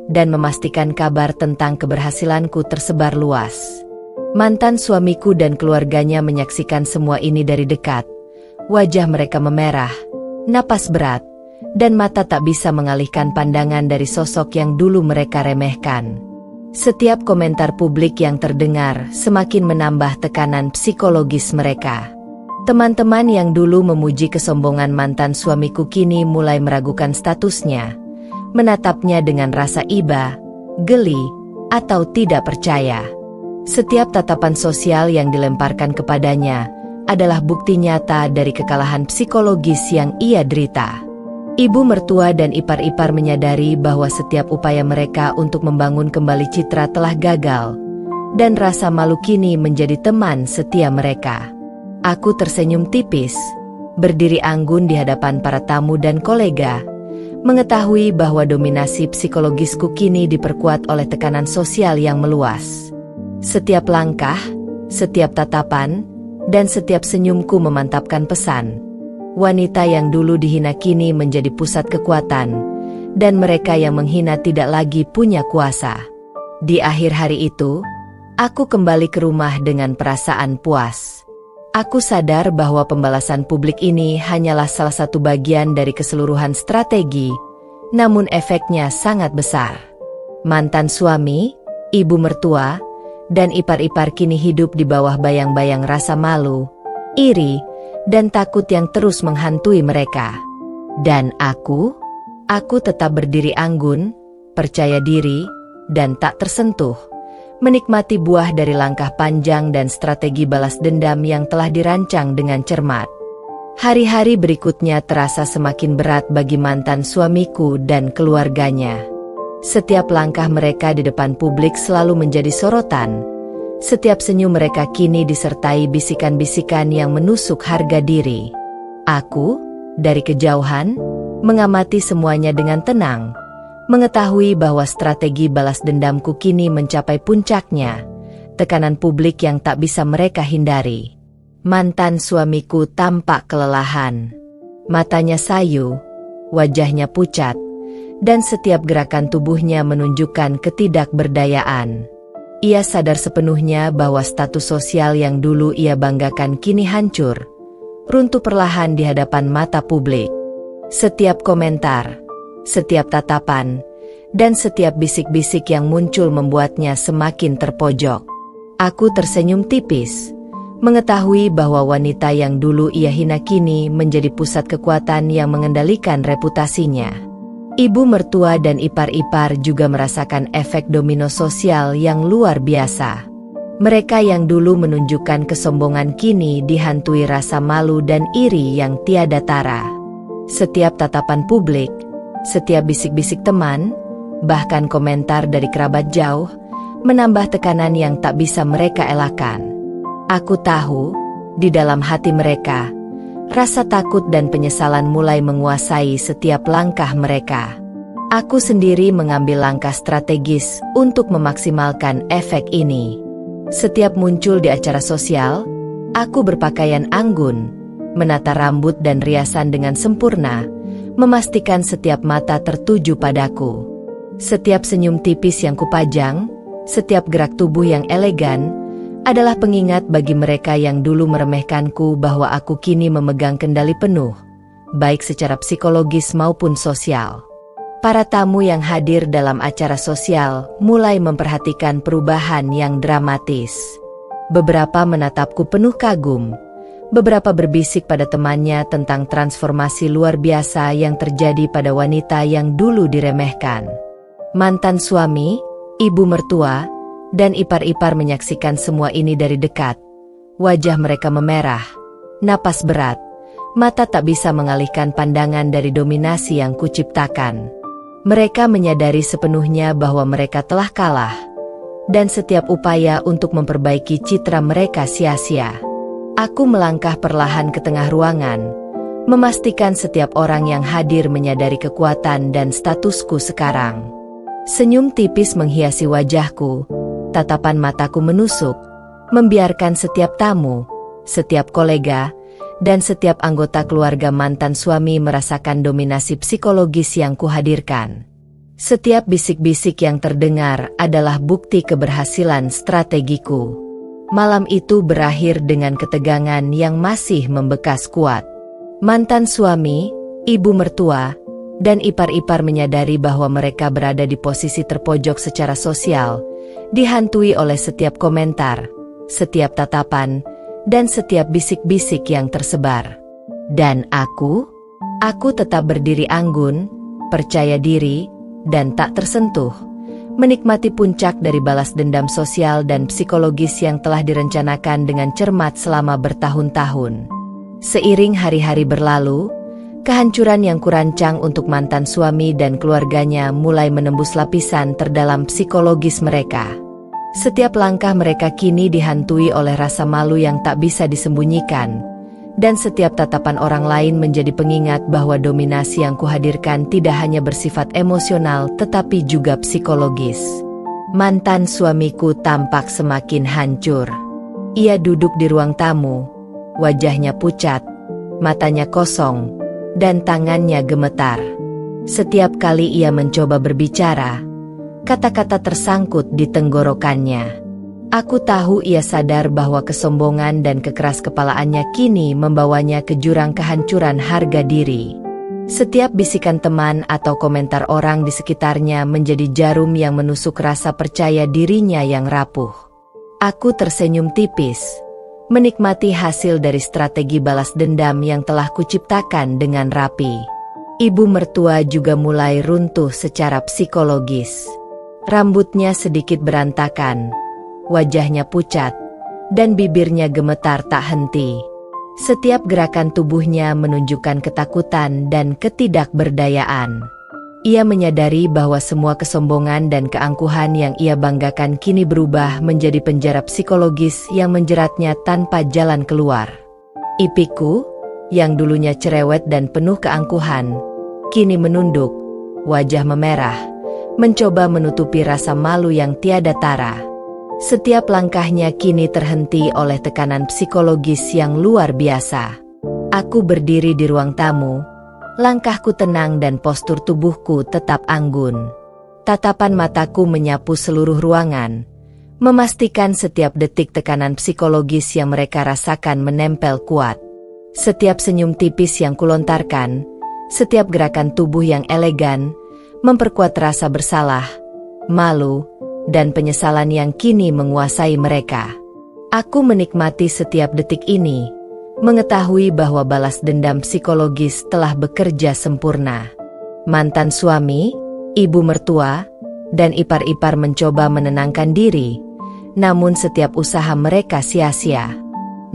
Speaker 1: dan memastikan kabar tentang keberhasilanku tersebar luas. Mantan suamiku dan keluarganya menyaksikan semua ini dari dekat. Wajah mereka memerah, napas berat, dan mata tak bisa mengalihkan pandangan dari sosok yang dulu mereka remehkan. Setiap komentar publik yang terdengar semakin menambah tekanan psikologis mereka. Teman-teman yang dulu memuji kesombongan mantan suamiku kini mulai meragukan statusnya, menatapnya dengan rasa iba, geli, atau tidak percaya. Setiap tatapan sosial yang dilemparkan kepadanya adalah bukti nyata dari kekalahan psikologis yang ia derita. Ibu mertua dan ipar-ipar menyadari bahwa setiap upaya mereka untuk membangun kembali citra telah gagal, dan rasa malu kini menjadi teman setia mereka. Aku tersenyum tipis, berdiri anggun di hadapan para tamu dan kolega, mengetahui bahwa dominasi psikologisku kini diperkuat oleh tekanan sosial yang meluas. Setiap langkah, setiap tatapan, dan setiap senyumku memantapkan pesan. Wanita yang dulu dihina kini menjadi pusat kekuatan, dan mereka yang menghina tidak lagi punya kuasa. Di akhir hari itu, aku kembali ke rumah dengan perasaan puas. Aku sadar bahwa pembalasan publik ini hanyalah salah satu bagian dari keseluruhan strategi, namun efeknya sangat besar. Mantan suami, ibu mertua, dan ipar-ipar kini hidup di bawah bayang-bayang rasa malu, iri, dan takut yang terus menghantui mereka. Dan aku tetap berdiri anggun, percaya diri, dan tak tersentuh, menikmati buah dari langkah panjang dan strategi balas dendam yang telah dirancang dengan cermat. Hari-hari berikutnya terasa semakin berat bagi mantan suamiku dan keluarganya. Setiap langkah mereka di depan publik selalu menjadi sorotan. Setiap senyum mereka kini disertai bisikan-bisikan yang menusuk harga diri. Aku, dari kejauhan, mengamati semuanya dengan tenang, mengetahui bahwa strategi balas dendamku kini mencapai puncaknya, tekanan publik yang tak bisa mereka hindari. Mantan suamiku tampak kelelahan. Matanya sayu, wajahnya pucat, dan setiap gerakan tubuhnya menunjukkan ketidakberdayaan. Ia sadar sepenuhnya bahwa status sosial yang dulu ia banggakan kini hancur, runtuh perlahan di hadapan mata publik. Setiap komentar, setiap tatapan, dan setiap bisik-bisik yang muncul membuatnya semakin terpojok. Aku tersenyum tipis, mengetahui bahwa wanita yang dulu ia hina kini menjadi pusat kekuatan yang mengendalikan reputasinya. Ibu mertua dan ipar-ipar juga merasakan efek domino sosial yang luar biasa. Mereka yang dulu menunjukkan kesombongan kini dihantui rasa malu dan iri yang tiada tara. Setiap tatapan publik, setiap bisik-bisik teman, bahkan komentar dari kerabat jauh, menambah tekanan yang tak bisa mereka elakkan. Aku tahu, di dalam hati mereka, rasa takut dan penyesalan mulai menguasai setiap langkah mereka. Aku sendiri mengambil langkah strategis untuk memaksimalkan efek ini. Setiap muncul di acara sosial, aku berpakaian anggun, menata rambut dan riasan dengan sempurna, memastikan setiap mata tertuju padaku. Setiap senyum tipis yang kupajang, setiap gerak tubuh yang elegan, adalah pengingat bagi mereka yang dulu meremehkanku bahwa aku kini memegang kendali penuh, baik secara psikologis maupun sosial. Para tamu yang hadir dalam acara sosial mulai memperhatikan perubahan yang dramatis. Beberapa menatapku penuh kagum, beberapa berbisik pada temannya tentang transformasi luar biasa yang terjadi pada wanita yang dulu diremehkan. Mantan suami, ibu mertua, dan ipar-ipar menyaksikan semua ini dari dekat. Wajah mereka memerah, napas berat, mata tak bisa mengalihkan pandangan dari dominasi yang kuciptakan. Mereka menyadari sepenuhnya bahwa mereka telah kalah, dan setiap upaya untuk memperbaiki citra mereka sia-sia. Aku melangkah perlahan ke tengah ruangan, memastikan setiap orang yang hadir menyadari kekuatan dan statusku sekarang. Senyum tipis menghiasi wajahku, tatapan mataku menusuk, membiarkan setiap tamu, setiap kolega, dan setiap anggota keluarga mantan suami merasakan dominasi psikologis yang kuhadirkan. Setiap bisik-bisik yang terdengar adalah bukti keberhasilan strategiku. Malam itu berakhir dengan ketegangan yang masih membekas kuat. Mantan suami, ibu mertua, dan ipar-ipar menyadari bahwa mereka berada di posisi terpojok secara sosial, dihantui oleh setiap komentar, setiap tatapan, dan setiap bisik-bisik yang tersebar. Dan aku tetap berdiri anggun, percaya diri, dan tak tersentuh, menikmati puncak dari balas dendam sosial dan psikologis yang telah direncanakan dengan cermat selama bertahun-tahun. Seiring hari-hari berlalu, kehancuran yang kurancang untuk mantan suami dan keluarganya mulai menembus lapisan terdalam psikologis mereka. Setiap langkah mereka kini dihantui oleh rasa malu yang tak bisa disembunyikan, dan setiap tatapan orang lain menjadi pengingat bahwa dominasi yang kuhadirkan tidak hanya bersifat emosional tetapi juga psikologis. Mantan suamiku tampak semakin hancur. Ia duduk di ruang tamu, wajahnya pucat, matanya kosong, dan tangannya gemetar. Setiap kali ia mencoba berbicara, kata-kata tersangkut di tenggorokannya. Aku tahu ia sadar bahwa kesombongan dan kekeraskepalaannya kini membawanya ke jurang kehancuran harga diri. Setiap bisikan teman atau komentar orang di sekitarnya menjadi jarum yang menusuk rasa percaya dirinya yang rapuh. Aku tersenyum tipis, menikmati hasil dari strategi balas dendam yang telah kuciptakan dengan rapi. Ibu mertua juga mulai runtuh secara psikologis. Rambutnya sedikit berantakan, wajahnya pucat, dan bibirnya gemetar tak henti. Setiap gerakan tubuhnya menunjukkan ketakutan dan ketidakberdayaan. Ia menyadari bahwa semua kesombongan dan keangkuhan yang ia banggakan kini berubah menjadi penjara psikologis yang menjeratnya tanpa jalan keluar. Ipiku, yang dulunya cerewet dan penuh keangkuhan, kini menunduk, wajah memerah, mencoba menutupi rasa malu yang tiada tara. Setiap langkahnya kini terhenti oleh tekanan psikologis yang luar biasa. Aku berdiri di ruang tamu, langkahku tenang dan postur tubuhku tetap anggun. Tatapan mataku menyapu seluruh ruangan, memastikan setiap detik tekanan psikologis yang mereka rasakan menempel kuat. Setiap senyum tipis yang kulontarkan, setiap gerakan tubuh yang elegan, memperkuat rasa bersalah, malu, dan penyesalan yang kini menguasai mereka. Aku menikmati setiap detik ini, mengetahui bahwa balas dendam psikologis telah bekerja sempurna. Mantan suami, ibu mertua, dan ipar-ipar mencoba menenangkan diri, namun setiap usaha mereka sia-sia.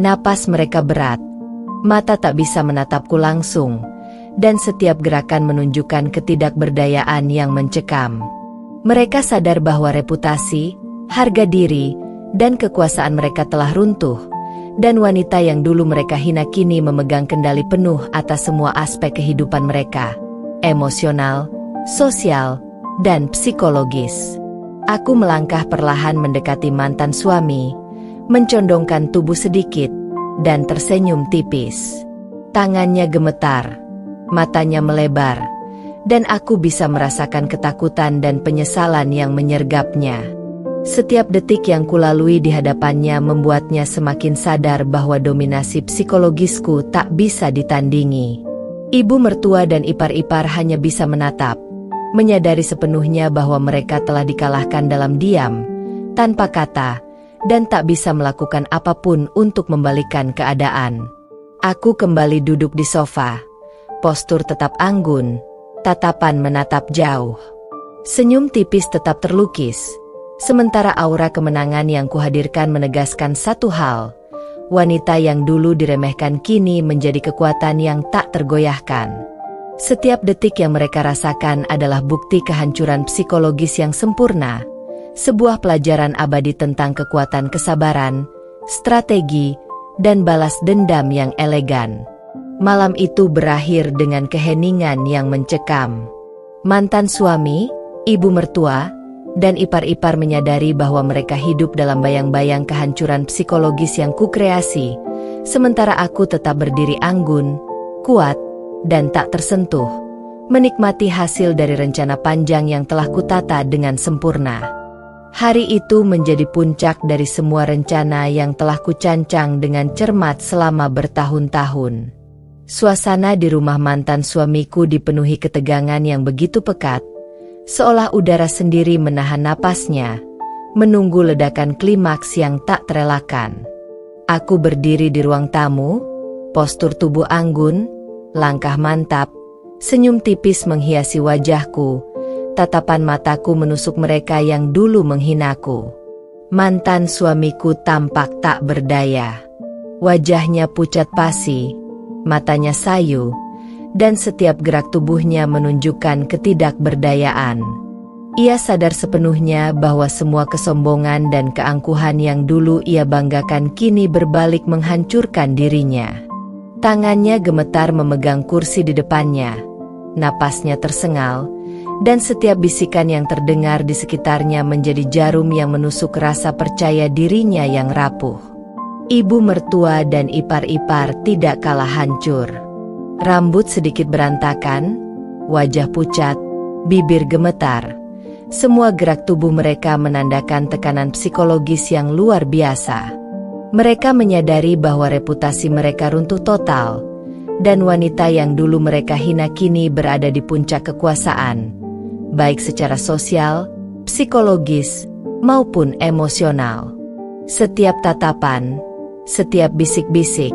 Speaker 1: Napas mereka berat, mata tak bisa menatapku langsung, dan setiap gerakan menunjukkan ketidakberdayaan yang mencekam. Mereka sadar bahwa reputasi, harga diri, dan kekuasaan mereka telah runtuh, dan wanita yang dulu mereka hina kini memegang kendali penuh atas semua aspek kehidupan mereka, emosional, sosial, dan psikologis. Aku melangkah perlahan mendekati mantan suami, mencondongkan tubuh sedikit, dan tersenyum tipis. Tangannya gemetar, matanya melebar, dan aku bisa merasakan ketakutan dan penyesalan yang menyergapnya. Setiap detik yang kulalui di hadapannya membuatnya semakin sadar bahwa dominasi psikologisku tak bisa ditandingi. Ibu mertua dan ipar-ipar hanya bisa menatap, menyadari sepenuhnya bahwa mereka telah dikalahkan dalam diam, tanpa kata, dan tak bisa melakukan apapun untuk membalikkan keadaan. Aku kembali duduk di sofa, postur tetap anggun, tatapan menatap jauh. Senyum tipis tetap terlukis, sementara aura kemenangan yang kuhadirkan menegaskan satu hal, wanita yang dulu diremehkan kini menjadi kekuatan yang tak tergoyahkan. Setiap detik yang mereka rasakan adalah bukti kehancuran psikologis yang sempurna, sebuah pelajaran abadi tentang kekuatan kesabaran, strategi, dan balas dendam yang elegan. Malam itu berakhir dengan keheningan yang mencekam. Mantan suami, ibu mertua, dan ipar-ipar menyadari bahwa mereka hidup dalam bayang-bayang kehancuran psikologis yang kukreasi, sementara aku tetap berdiri anggun, kuat, dan tak tersentuh, menikmati hasil dari rencana panjang yang telah kutata dengan sempurna. Hari itu menjadi puncak dari semua rencana yang telah kucancang dengan cermat selama bertahun-tahun. Suasana di rumah mantan suamiku dipenuhi ketegangan yang begitu pekat, seolah udara sendiri menahan napasnya, menunggu ledakan klimaks yang tak terelakkan. Aku berdiri di ruang tamu, postur tubuh anggun, langkah mantap, senyum tipis menghiasi wajahku, tatapan mataku menusuk mereka yang dulu menghinaku. Mantan suamiku tampak tak berdaya. Wajahnya pucat pasi, matanya sayu, dan setiap gerak tubuhnya menunjukkan ketidakberdayaan. Ia sadar sepenuhnya bahwa semua kesombongan dan keangkuhan yang dulu ia banggakan kini berbalik menghancurkan dirinya. Tangannya gemetar memegang kursi di depannya, napasnya tersengal, dan setiap bisikan yang terdengar di sekitarnya menjadi jarum yang menusuk rasa percaya dirinya yang rapuh. Ibu mertua dan ipar-ipar tidak kalah hancur. Rambut sedikit berantakan, wajah pucat, bibir gemetar. Semua gerak tubuh mereka menandakan tekanan psikologis yang luar biasa. Mereka menyadari bahwa reputasi mereka runtuh total, dan wanita yang dulu mereka hina kini berada di puncak kekuasaan, baik secara sosial, psikologis, maupun emosional. Setiap tatapan, setiap bisik-bisik,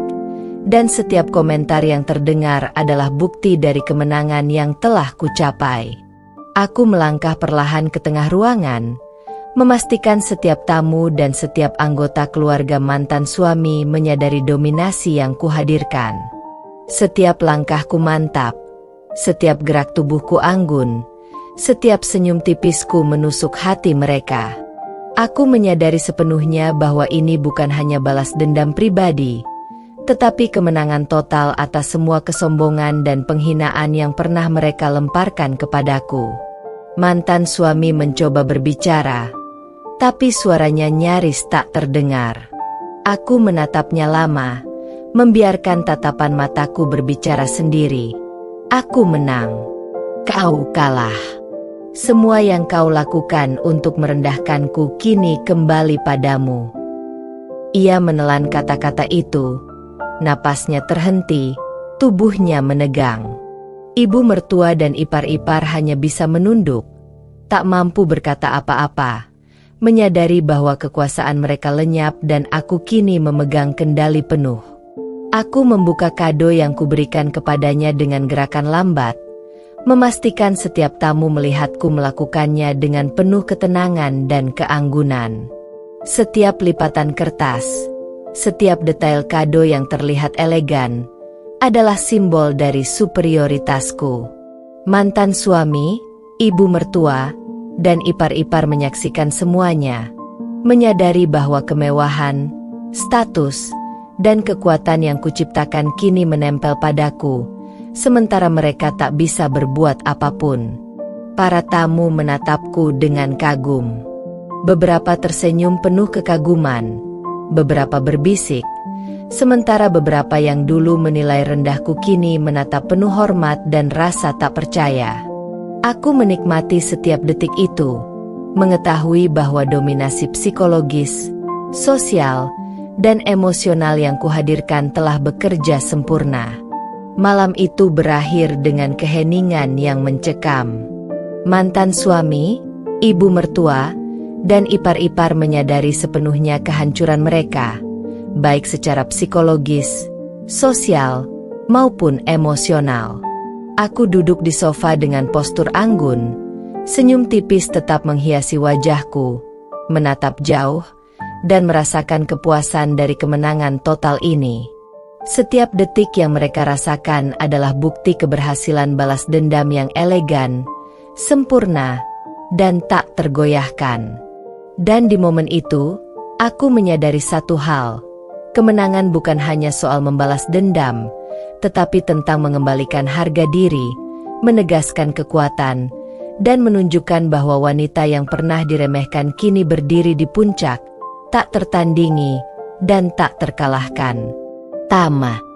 Speaker 1: dan setiap komentar yang terdengar adalah bukti dari kemenangan yang telah kucapai. Aku melangkah perlahan ke tengah ruangan, memastikan setiap tamu dan setiap anggota keluarga mantan suami menyadari dominasi yang kuhadirkan. Setiap langkahku mantap, setiap gerak tubuhku anggun, setiap senyum tipisku menusuk hati mereka. Aku menyadari sepenuhnya bahwa ini bukan hanya balas dendam pribadi, tetapi kemenangan total atas semua kesombongan dan penghinaan yang pernah mereka lemparkan kepadaku. Mantan suami mencoba berbicara, tapi suaranya nyaris tak terdengar. Aku menatapnya lama, membiarkan tatapan mataku berbicara sendiri. Aku menang. Kau kalah. Semua yang kau lakukan untuk merendahkanku kini kembali padamu. Ia menelan kata-kata itu, napasnya terhenti, tubuhnya menegang. Ibu mertua dan ipar-ipar hanya bisa menunduk, tak mampu berkata apa-apa, menyadari bahwa kekuasaan mereka lenyap dan aku kini memegang kendali penuh. Aku membuka kado yang kuberikan kepadanya dengan gerakan lambat, memastikan setiap tamu melihatku melakukannya dengan penuh ketenangan dan keanggunan. Setiap lipatan kertas, setiap detail kado yang terlihat elegan, adalah simbol dari superioritasku. Mantan suami, ibu mertua, dan ipar-ipar menyaksikan semuanya, menyadari bahwa kemewahan, status, dan kekuatan yang kuciptakan kini menempel padaku, sementara mereka tak bisa berbuat apapun. Para tamu menatapku dengan kagum. Beberapa tersenyum penuh kekaguman, beberapa berbisik, sementara beberapa yang dulu menilai rendahku kini menatap penuh hormat dan rasa tak percaya. Aku menikmati setiap detik itu, mengetahui bahwa dominasi psikologis, sosial, dan emosional yang kuhadirkan telah bekerja sempurna. Malam itu berakhir dengan keheningan yang mencekam. Mantan suami, ibu mertua, dan ipar-ipar menyadari sepenuhnya kehancuran mereka, baik secara psikologis, sosial, maupun emosional. Aku duduk di sofa dengan postur anggun, senyum tipis tetap menghiasi wajahku, menatap jauh, dan merasakan kepuasan dari kemenangan total ini. Setiap detik yang mereka rasakan adalah bukti keberhasilan balas dendam yang elegan, sempurna, dan tak tergoyahkan. Dan di momen itu, aku menyadari satu hal. Kemenangan bukan hanya soal membalas dendam, tetapi tentang mengembalikan harga diri, menegaskan kekuatan, dan menunjukkan bahwa wanita yang pernah diremehkan kini berdiri di puncak, tak tertandingi, dan tak terkalahkan. Tama.